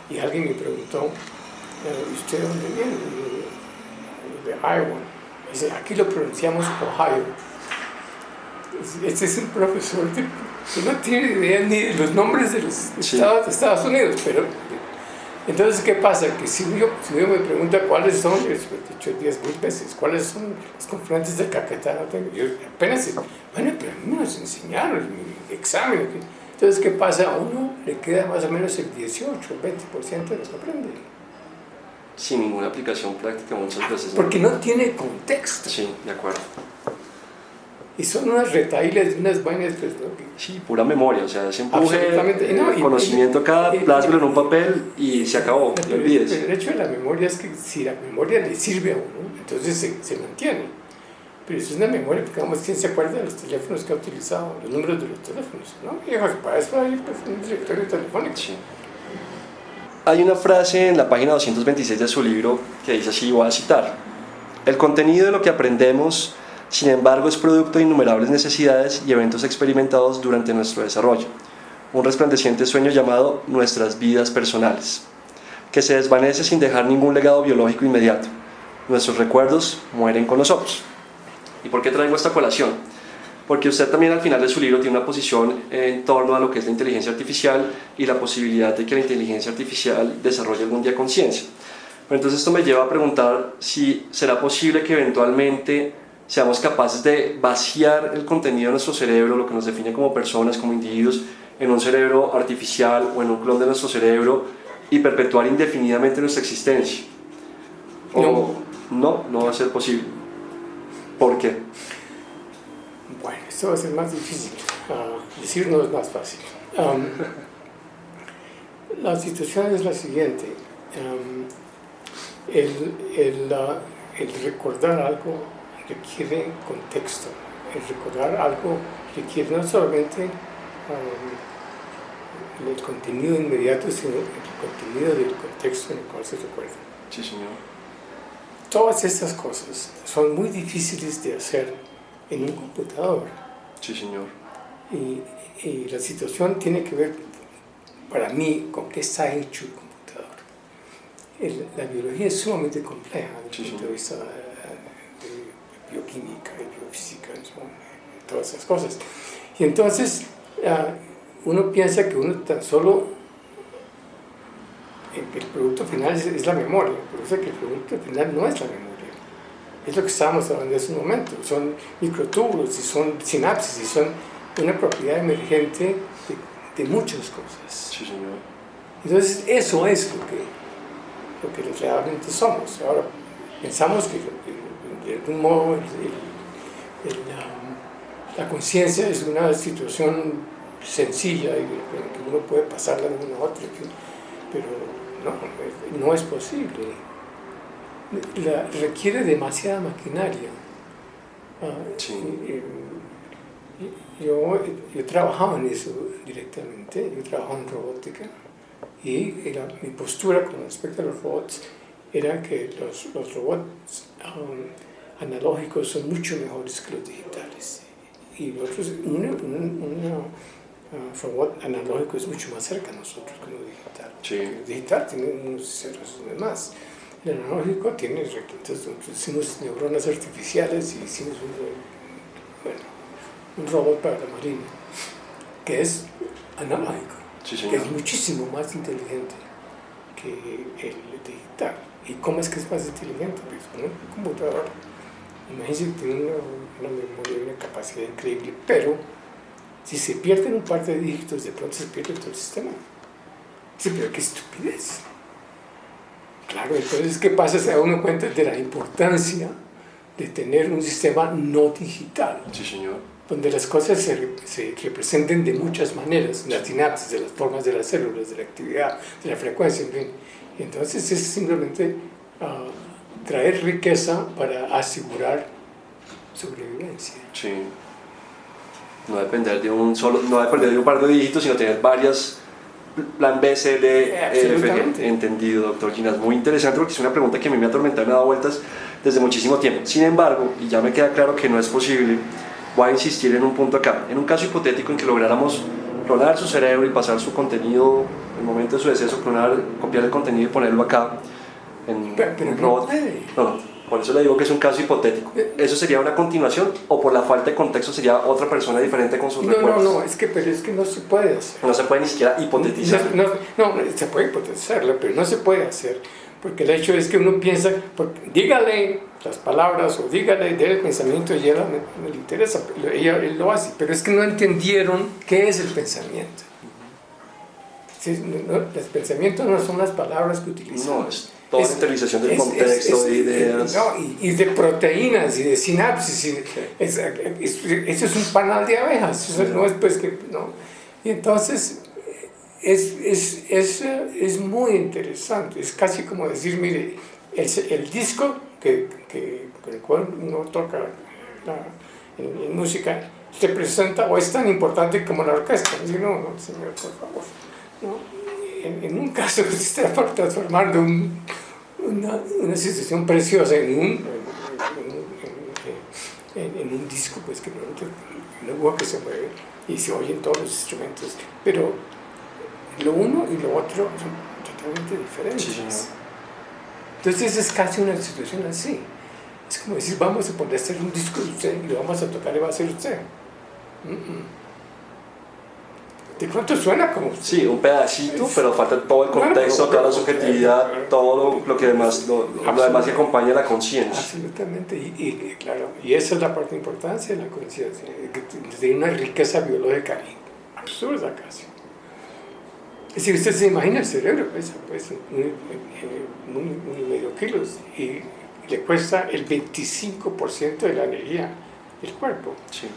Speaker 2: y alguien me preguntó, ¿y usted de dónde viene? De Iowa. Dice, aquí lo pronunciamos Ohio. Este es un profesor que no tiene idea ni de los nombres de los estados de Estados Unidos, pero entonces, ¿qué pasa? Que si uno me pregunta cuáles son, yo he dicho 10,000 veces, cuáles son los componentes del Caquetá, yo apenas, bueno, pero a mí me los enseñaron en mi examen. Entonces, ¿qué pasa? A uno le queda más o menos el 18, el 20% de lo que aprende.
Speaker 1: Sin ninguna aplicación práctica muchas veces.
Speaker 2: Porque no tiene contexto.
Speaker 1: Sí, de acuerdo.
Speaker 2: Y son unas retahílas, unas vainas, pues, ¿no?
Speaker 1: Sí, pura memoria, o sea, ese empuje,
Speaker 2: Absolutamente. No,
Speaker 1: conocimiento acá, plásmelo en un papel y se acabó, no olvides.
Speaker 2: El hecho de la memoria es que si la memoria le sirve a uno, entonces se mantiene. Pero eso es una memoria, porque vamos, ¿quién se acuerda de los teléfonos que ha utilizado? Los números de los teléfonos, ¿no? Y para eso hay pues, un directorio telefónico.
Speaker 1: Sí. Hay una frase en la página 226 de su libro que dice así, voy a citar: el contenido de lo que aprendemos, sin embargo, es producto de innumerables necesidades y eventos experimentados durante nuestro desarrollo, un resplandeciente sueño llamado nuestras vidas personales, que se desvanece sin dejar ningún legado biológico inmediato. Nuestros recuerdos mueren con nosotros. ¿Y por qué traigo esta colación? Porque usted también al final de su libro tiene una posición en torno a lo que es la inteligencia artificial y la posibilidad de que la inteligencia artificial desarrolle algún día conciencia. Pero entonces esto me lleva a preguntar si será posible que eventualmente seamos capaces de vaciar el contenido de nuestro cerebro, lo que nos define como personas, como individuos, en un cerebro artificial o en un clon de nuestro cerebro y perpetuar indefinidamente nuestra existencia. O no va a ser posible. ¿Por qué?
Speaker 2: Bueno, esto va a ser más difícil. Decirlo es más fácil. La situación es la siguiente. El recordar algo requiere contexto. El recordar algo requiere no solamente el contenido inmediato, sino el contenido del contexto en el cual se recuerda.
Speaker 1: Sí, señor.
Speaker 2: Todas estas cosas son muy difíciles de hacer en un computador.
Speaker 1: Sí, señor.
Speaker 2: Y la situación tiene que ver, para mí, con qué está hecho el computador. La biología es sumamente compleja desde el punto de vista de bioquímica y biofísica, todas esas cosas. Y entonces uno piensa que uno tan solo, el producto final es la memoria, pero es que el producto final no es la memoria. Es lo que estábamos hablando en ese momento. Son microtúbulos, y son sinapsis, y son una propiedad emergente de muchas cosas.
Speaker 1: Sí, señor.
Speaker 2: Entonces, eso es lo que realmente somos. Ahora, pensamos que de algún modo la conciencia es una situación sencilla y que uno puede pasarla de una a otra, pero no es posible. Requiere demasiada maquinaria.
Speaker 1: Sí.
Speaker 2: Yo he trabajado en eso directamente, yo he trabajado en robótica y mi postura con respecto a los robots era que los robots analógicos son mucho mejores que los digitales. Y un robot analógico es mucho más cerca a nosotros que lo digital.
Speaker 1: Sí.
Speaker 2: El digital tiene unos ceros y demás. El analógico tiene requisitos. Hicimos neuronas artificiales y hicimos un robot para la marina que es analógico,
Speaker 1: Sí, señor.
Speaker 2: que es muchísimo más inteligente que el digital. ¿Y cómo es que es más inteligente? Pues un computador, imagínense que tiene una memoria y una capacidad increíble, pero si se pierden un par de dígitos, de pronto se pierde todo el sistema. Sí, pero qué estupidez. Claro, entonces, ¿qué pasa? Se da uno cuenta de la importancia de tener un sistema no digital.
Speaker 1: Sí, señor.
Speaker 2: Donde las cosas se representen de muchas maneras, las sinapsis, de las formas de las células, de la actividad, de la frecuencia, en fin. Entonces es simplemente traer riqueza para asegurar sobrevivencia.
Speaker 1: Sí. No depender de un par de dígitos, sino tener varias, plan B, C, D, E, F, G. Entendido, doctor Ginás. Muy interesante porque es una pregunta que a mí me ha atormentado y me ha dado vueltas desde muchísimo tiempo. Sin embargo, y ya me queda claro que no es posible, voy a insistir en un punto acá. En un caso hipotético en que lográramos clonar su cerebro y pasar su contenido, en el momento de su deceso, copiar el contenido y ponerlo acá en un robot. No, por eso le digo que es un caso hipotético. ¿Eso sería una continuación o por la falta de contexto sería otra persona diferente con sus recuerdos?
Speaker 2: No, pero es que no se puede hacer.
Speaker 1: No se puede ni siquiera hipotetizar.
Speaker 2: No, se puede hipotetizarlo, pero no se puede hacer. Porque el hecho es que uno piensa, dígale las palabras o dígale del pensamiento y ella no le interesa, él lo hace, pero es que no entendieron qué es el pensamiento. El pensamiento no son las palabras que utilizamos.
Speaker 1: toda la interiorización del contexto, de ideas.
Speaker 2: No, y de proteínas y de sinapsis. Eso es un panal de abejas. Eso no es pues que. No. Y entonces es muy interesante. Es casi como decir, mire, el disco con el cual uno toca en música se presenta o es tan importante como la orquesta. Dice, no, señor, por favor. No. En un caso se está transformando una situación preciosa en un disco pues que no que se mueve y se oyen todos los instrumentos, pero lo uno y lo otro son totalmente diferentes.
Speaker 1: Sí,
Speaker 2: entonces es casi una situación así, es como decir vamos a poner a hacer un disco de usted y lo vamos a tocar y va a ser usted. De pronto suena como...
Speaker 1: Sí, un pedacito, pero falta todo el contexto, toda la subjetividad, todo lo que demás, lo demás que acompaña la conciencia.
Speaker 2: Absolutamente, y claro, y esa es la parte importante de la conciencia, que tiene una riqueza biológica absurda casi. Es decir, usted se imagina el cerebro, pesa pues, 1,5 kilos y le cuesta el 25% de la energía del cuerpo.
Speaker 1: Sí.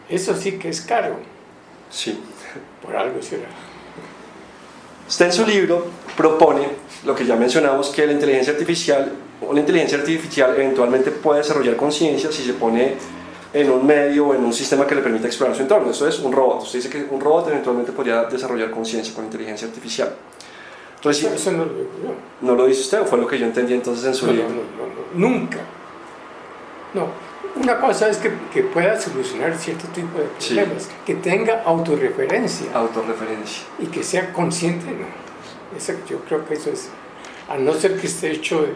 Speaker 2: Eso sí que es caro.
Speaker 1: Sí.
Speaker 2: Por algo será.
Speaker 1: Usted en su libro propone lo que ya mencionamos, que la inteligencia artificial eventualmente puede desarrollar conciencia si se pone en un medio o en un sistema que le permita explorar su entorno. Eso es un robot. Usted dice que un robot eventualmente podría desarrollar conciencia con inteligencia artificial.
Speaker 2: Eso no lo digo yo.
Speaker 1: ¿No lo dice usted o fue lo que yo entendí entonces en su libro?
Speaker 2: No, nunca. No. Una cosa es que pueda solucionar cierto tipo de problemas, sí. Que tenga autorreferencia.
Speaker 1: Autorreferencia.
Speaker 2: Y que sea consciente, no. Yo creo que eso es, a no ser que esté hecho de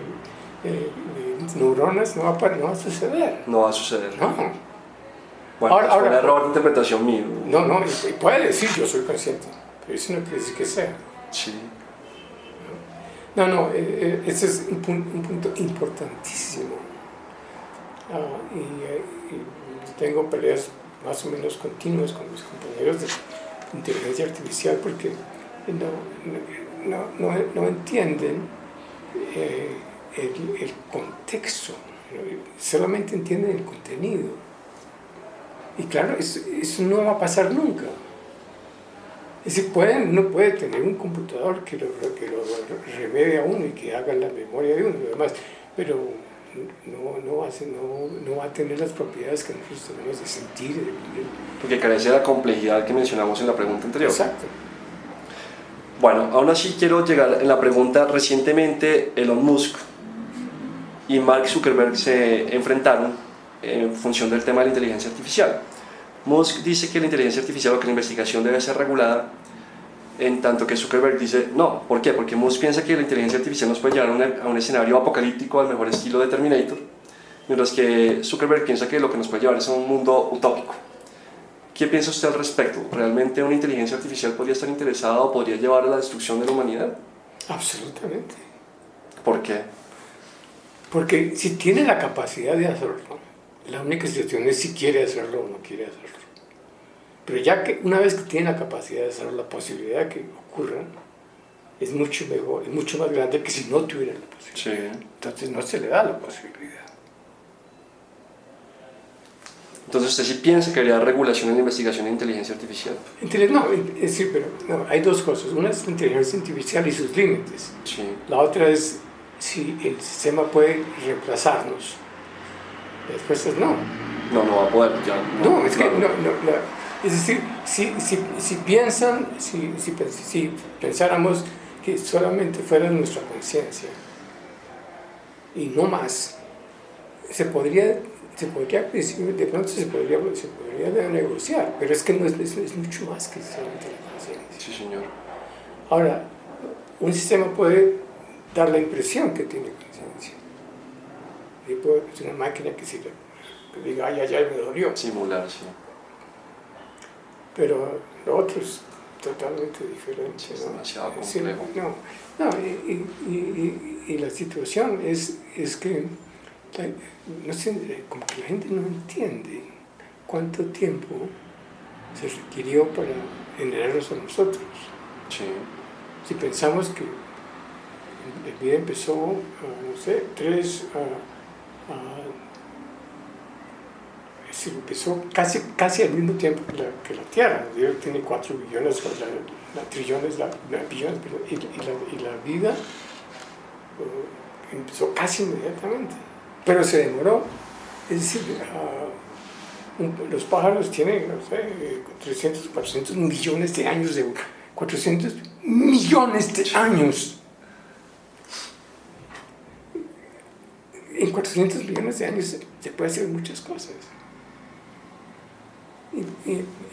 Speaker 2: neuronas, no va a suceder.
Speaker 1: No va a suceder.
Speaker 2: No.
Speaker 1: Bueno, ahora, fue un error de interpretación mío.
Speaker 2: No, puede decir yo soy consciente, pero eso no quiere decir que sea.
Speaker 1: Sí.
Speaker 2: No, ese es un punto importantísimo. Y tengo peleas más o menos continuas con mis compañeros de inteligencia artificial porque no entienden el contexto, solamente entienden el contenido. Y claro, eso no va a pasar nunca. Es decir, uno puede tener un computador que lo remedie a uno y que haga la memoria de uno y demás, pero no va a tener las propiedades que nosotros tenemos de sentir, de vivir.
Speaker 1: Porque carece de la complejidad que mencionamos en la pregunta anterior.
Speaker 2: Exacto.
Speaker 1: Bueno, aún así quiero llegar en la pregunta. Recientemente Elon Musk y Mark Zuckerberg se enfrentaron en función del tema de la inteligencia artificial. Musk dice que la inteligencia artificial o que la investigación debe ser regulada, en tanto que Zuckerberg dice no. ¿Por qué? Porque Musk piensa que la inteligencia artificial nos puede llevar a un escenario apocalíptico al mejor estilo de Terminator, mientras que Zuckerberg piensa que lo que nos puede llevar es a un mundo utópico. ¿Qué piensa usted al respecto? ¿Realmente una inteligencia artificial podría estar interesada o podría llevar a la destrucción de la humanidad?
Speaker 2: Absolutamente.
Speaker 1: ¿Por qué?
Speaker 2: Porque si tiene la capacidad de hacerlo, la única situación es si quiere hacerlo o no quiere hacerlo. Pero ya que una vez que tiene la capacidad de hacerlo, la posibilidad de que ocurra es mucho mejor, es mucho más grande que si no tuviera la posibilidad. Sí. Entonces no se le da la posibilidad.
Speaker 1: Entonces usted sí piensa que habría regulación en la investigación de inteligencia artificial.
Speaker 2: No, es decir, pero no, hay dos cosas. Una es la inteligencia artificial y sus límites.
Speaker 1: Sí.
Speaker 2: La otra es si el sistema puede reemplazarnos. La respuesta es no.
Speaker 1: No va a poder. Ya,
Speaker 2: no, es que es decir, si pensáramos que solamente fuera nuestra conciencia y no más, de pronto se podría negociar, pero es que es mucho más que solamente la conciencia.
Speaker 1: Sí, señor.
Speaker 2: Ahora, un sistema puede dar la impresión que tiene conciencia. Es una máquina que diga, ay, me dolió.
Speaker 1: Simular, sí.
Speaker 2: Pero lo otro es totalmente diferente.
Speaker 1: Es demasiado complejo.
Speaker 2: Y la situación es que no sé, como que la gente no entiende cuánto tiempo se requirió para generarnos a nosotros.
Speaker 1: Sí.
Speaker 2: Si pensamos que La vida empezó, no sé, es decir, empezó casi al mismo tiempo que la Tierra. Dios tiene 4 billones, trillones, billones, perdón, y la vida empezó casi inmediatamente. Pero se demoró. Es decir, los pájaros tienen, no sé, 300, 400 millones de años, 400 millones de años. En 400 millones de años se puede hacer muchas cosas.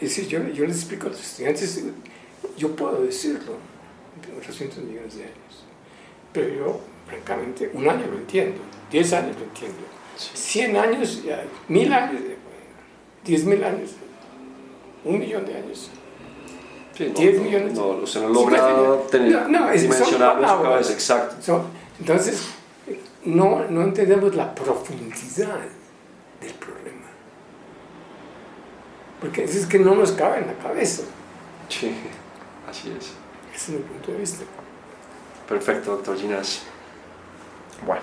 Speaker 2: Es decir, yo les explico a los estudiantes, yo puedo decirlo, 400 millones de años, pero yo, francamente, 1 año lo entiendo, 10 años lo entiendo, 100 años, 1000 años, 10.000 años, 1 millón de años.
Speaker 1: Sí,
Speaker 2: 10 millones.
Speaker 1: No, usted no logra dimensionarlo en su cabeza, exacto.
Speaker 2: Entonces, no entendemos la profundidad del problema. Porque es que no nos cabe en la cabeza.
Speaker 1: Sí, así es.
Speaker 2: Ese es mi punto de vista.
Speaker 1: Perfecto, doctor Ginás. Bueno,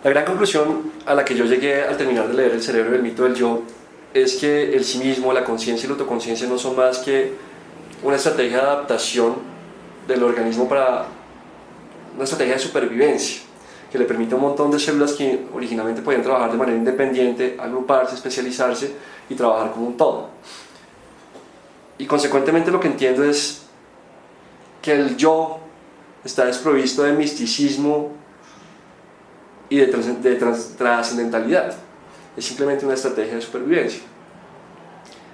Speaker 1: la gran conclusión a la que yo llegué al terminar de leer El cerebro y el mito del yo es que el sí mismo, la conciencia y la autoconciencia no son más que una estrategia de adaptación del organismo para una estrategia de supervivencia que le permite a un montón de células que originalmente podían trabajar de manera independiente, agruparse, especializarse y trabajar como un todo. Y consecuentemente lo que entiendo es que el yo está desprovisto de misticismo y de trascendentalidad. Es simplemente una estrategia de supervivencia.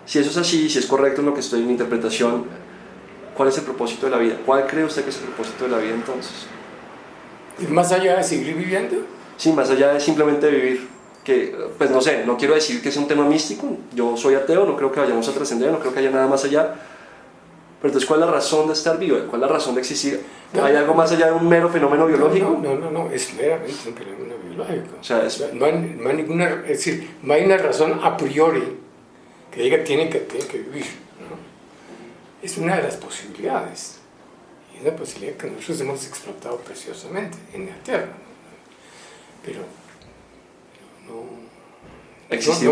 Speaker 1: Si eso es así, si es correcto en lo que estoy en mi interpretación, ¿cuál es el propósito de la vida? ¿Cuál cree usted que es el propósito de la vida entonces?
Speaker 2: ¿Más allá de seguir viviendo?
Speaker 1: Sí, más allá de simplemente vivir. Que, pues no sé, no quiero decir que sea un tema místico, yo soy ateo, no creo que vayamos a trascender, no creo que haya nada más allá. Pero entonces, ¿cuál es la razón de estar vivo? ¿Cuál es la razón de existir? ¿Hay algo más allá de un mero fenómeno biológico?
Speaker 2: No, es meramente un fenómeno biológico.
Speaker 1: O sea,
Speaker 2: no hay ninguna, es decir, no hay una razón a priori que diga tiene que vivir, ¿no? Es una de las posibilidades, y es una posibilidad que nosotros hemos explotado preciosamente en la Tierra, pero no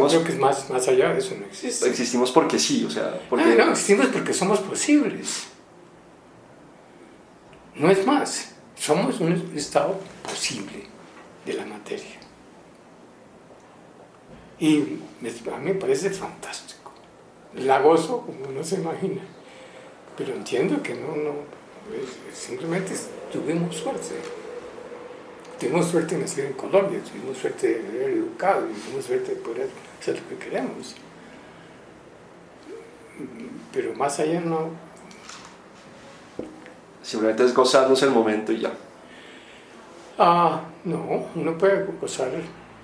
Speaker 2: creo que es más allá de eso, no existe.
Speaker 1: Existimos porque sí, o sea, porque...
Speaker 2: No, existimos porque somos posibles, no es más, somos un estado posible de la materia. Y a mí me parece fantástico. La gozo como no se imagina. Pero entiendo que simplemente tuvimos suerte. Tuvimos suerte de nacer en Colombia, tuvimos suerte de haber educado, tuvimos suerte de poder hacer lo que queremos. Pero más allá no.
Speaker 1: Simplemente es gozarnos el momento y ya.
Speaker 2: No, uno puede gozar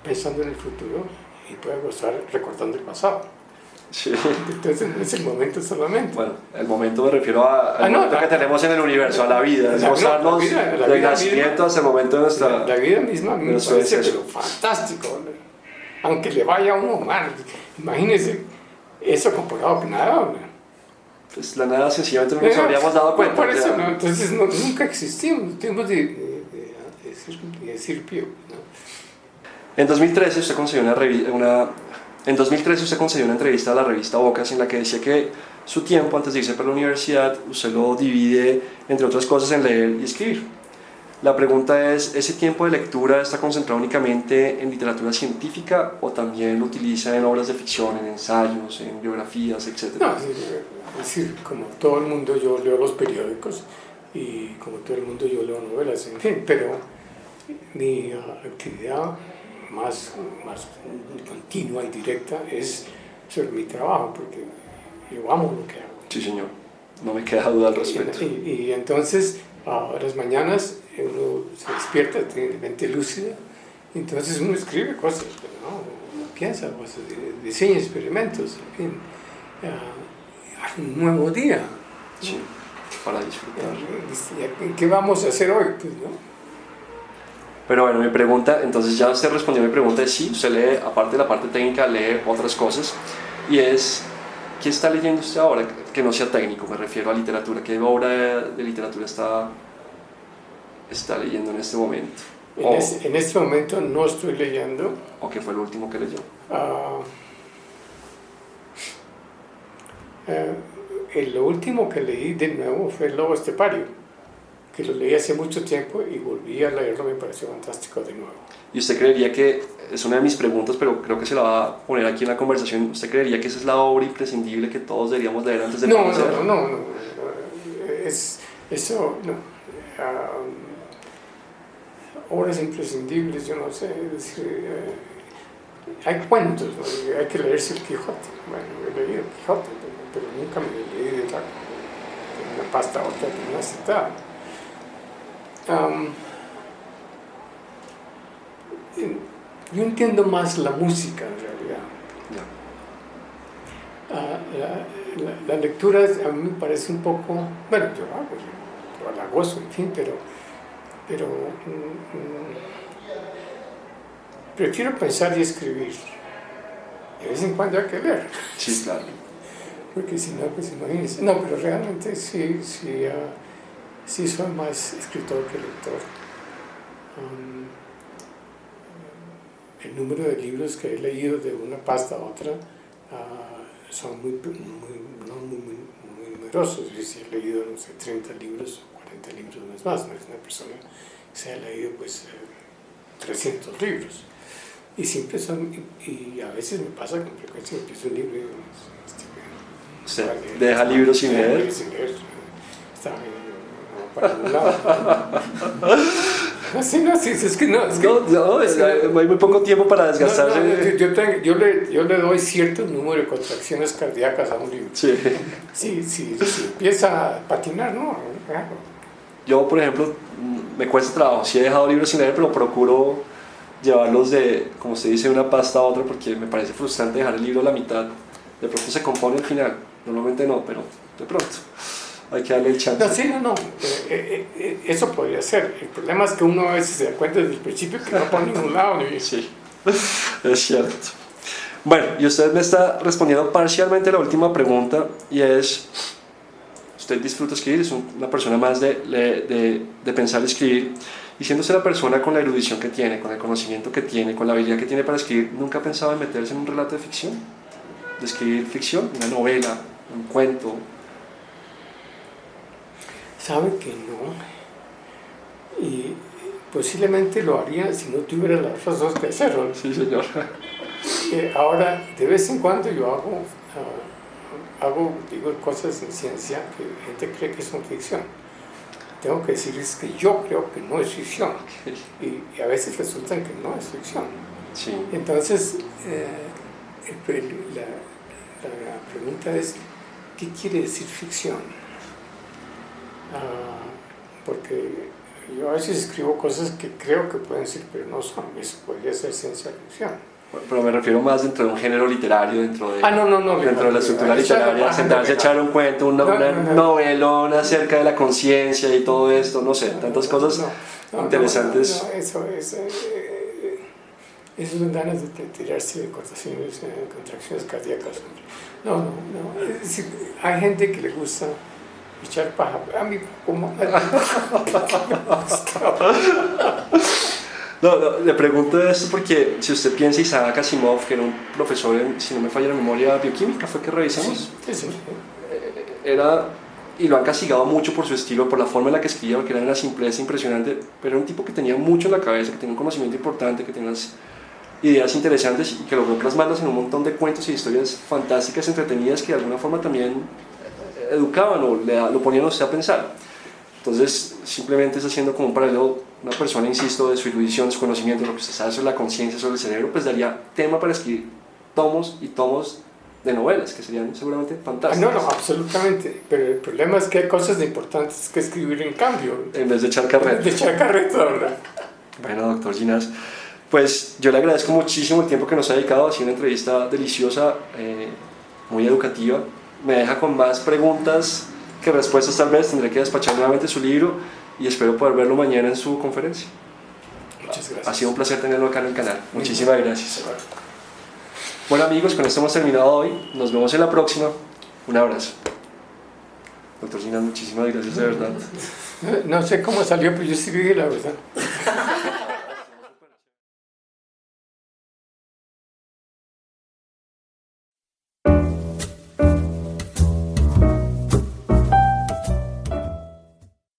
Speaker 2: pensando en el futuro y puede gozar recordando el pasado.
Speaker 1: Sí.
Speaker 2: Entonces no es el momento solamente.
Speaker 1: Bueno, el momento me refiero al momento que tenemos en el universo, a la vida, es gozarnos del nacimiento hasta el momento de nuestra...
Speaker 2: La vida misma a mí me parece pero fantástico, aunque le vaya a uno mal. Imagínese eso comparado con nada.
Speaker 1: Pues la nada sencillamente no nos habríamos dado cuenta.
Speaker 2: Por eso, entonces nunca existimos, tenemos de decir pío, ¿no?
Speaker 1: En 2013 usted concedió una entrevista a la revista Bocas en la que decía que su tiempo antes de irse para la universidad usted lo divide, entre otras cosas, en leer y escribir. La pregunta es, ¿ese tiempo de lectura está concentrado únicamente en literatura científica o también lo utiliza en obras de ficción, en ensayos, en biografías, etcétera?
Speaker 2: No, es decir, como todo el mundo yo leo los periódicos y como todo el mundo yo leo novelas, en fin, pero mi actividad más continua y directa es sobre mi trabajo, porque yo amo lo que hago.
Speaker 1: Sí, señor, no me queda duda al respecto.
Speaker 2: Y entonces, a las mañanas uno se despierta, tiene mente lúcida, y entonces uno escribe cosas, pero uno piensa cosas, diseña experimentos, en fin, un nuevo día.
Speaker 1: Sí, para disfrutar.
Speaker 2: ¿Qué vamos a hacer hoy? Pues, ¿no?
Speaker 1: Pero bueno, mi pregunta, entonces ya usted respondió a mi pregunta, es sí, usted lee, aparte de la parte técnica, lee otras cosas, y es, ¿qué está leyendo usted ahora que no sea técnico? Me refiero a literatura, ¿qué obra de literatura está está leyendo en este momento?
Speaker 2: En este momento no estoy leyendo.
Speaker 1: ¿O qué fue el último que leyó?
Speaker 2: Lo último que leí de nuevo fue El Lobo Estepario, que lo leí hace mucho tiempo y volví a leerlo, me pareció fantástico de nuevo.
Speaker 1: ¿Y usted creería que, es una de mis preguntas, pero creo que se la va a poner aquí en la conversación, ¿usted creería que esa es la obra imprescindible que todos deberíamos leer antes de conocer?
Speaker 2: No. Eso, no. Obras imprescindibles, yo no sé, hay cuentos, ¿no? Hay que leerse el Quijote. Bueno, he leído el Quijote, pero nunca me leí de una pasta a otra de una citada. Yo entiendo más la música en realidad. La lectura a mí me parece un poco, bueno, yo la gozo, en fin, pero prefiero pensar y escribir. De vez en cuando hay que leer.
Speaker 1: Sí, claro.
Speaker 2: Porque si no, pues imagínense. No, pero realmente sí soy más escritor que lector. El número de libros que he leído de una pasta a otra son muy numerosos. Yo sí he leído, no sé, 30 libros o 40 libros, no es más. No es una persona que se ha leído, pues, 300 libros. Y siempre son, y a veces me pasa con frecuencia que empiezo un libro y digo,
Speaker 1: ¿usted deja libros sin leer?
Speaker 2: Está para un lado. Sí, es que no.
Speaker 1: Hay muy poco tiempo para desgastarse.
Speaker 2: Yo le doy cierto número de contracciones cardíacas a un libro.
Speaker 1: Sí.
Speaker 2: Si empieza a patinar, no.
Speaker 1: Yo, por ejemplo, me cuesta trabajo. Sí he dejado libros sin leer, pero procuro llevarlos de, como usted dice, de una pasta a otra, porque me parece frustrante dejar el libro a la mitad. De pronto se compone al final. Normalmente no, pero de pronto hay que darle el chance.
Speaker 2: No. Eso podría ser. El problema es que uno a veces se da cuenta desde el principio que no va a ningún lado.
Speaker 1: Sí, es cierto. Bueno, y usted me está respondiendo parcialmente la última pregunta, y es: ¿usted disfruta escribir? Es una persona más de pensar y escribir. Y siéndose la persona con la erudición que tiene, con el conocimiento que tiene, con la habilidad que tiene para escribir, ¿nunca ha pensado en meterse en un relato de ficción? De escribir ficción, una novela, un cuento.
Speaker 2: Sabe que no. Y posiblemente lo haría si no tuviera las otras dos que hacerlo.
Speaker 1: Sí, señor.
Speaker 2: Ahora, de vez en cuando yo digo cosas en ciencia que la gente cree que son ficción. Tengo que decirles que yo creo que no es ficción. Y a veces resulta que no es ficción.
Speaker 1: Sí.
Speaker 2: Entonces, la pregunta es, ¿qué quiere decir ficción? Porque yo a veces escribo cosas que creo que pueden ser, pero no son. Eso podría ser ciencia ficción.
Speaker 1: Pero me refiero más dentro de un género literario, dentro de la estructura literaria, sentarse a echar un cuento, una novelón acerca de la conciencia y todo esto, no sé, tantas cosas interesantes.
Speaker 2: Eso son ganas de tirarse de contracciones cardíacas. No. Es decir, hay gente que le gusta echar paja. A mí, como.
Speaker 1: No, le pregunto esto porque si usted piensa Isaac Asimov, que era un profesor, si no me falla la memoria, bioquímica, fue que revisamos.
Speaker 2: Sí.
Speaker 1: Y lo han castigado mucho por su estilo, por la forma en la que escribía, porque era una simpleza impresionante, pero era un tipo que tenía mucho en la cabeza, que tenía un conocimiento importante, que tenía unas ideas interesantes y que logró plasmarlas en un montón de cuentos y historias fantásticas, entretenidas, que de alguna forma también educaban o lo ponían a usted a pensar. Entonces, simplemente está haciendo como un paralelo. Una persona, insisto, de su erudición, su conocimiento, lo que usted sabe sobre la conciencia, sobre el cerebro, pues daría tema para escribir tomos y tomos de novelas, que serían seguramente fantásticas.
Speaker 2: No, absolutamente. Pero el problema es que hay cosas importantes que escribir en cambio.
Speaker 1: En vez de echar carreta.
Speaker 2: ¿Verdad?
Speaker 1: Bueno, doctor Ginás, pues yo le agradezco muchísimo el tiempo que nos ha dedicado. Ha sido una entrevista deliciosa, muy educativa. Me deja con más preguntas que respuestas. Tal vez tendré que despachar nuevamente su libro y espero poder verlo mañana en su conferencia.
Speaker 2: Muchas gracias.
Speaker 1: Ha sido un placer tenerlo acá en el canal. Muchísimas gracias. Bueno amigos, con esto hemos terminado hoy. Nos vemos en la próxima. Un abrazo. Doctor Ginás, muchísimas gracias de verdad.
Speaker 2: No sé cómo salió, pero yo escribí la verdad.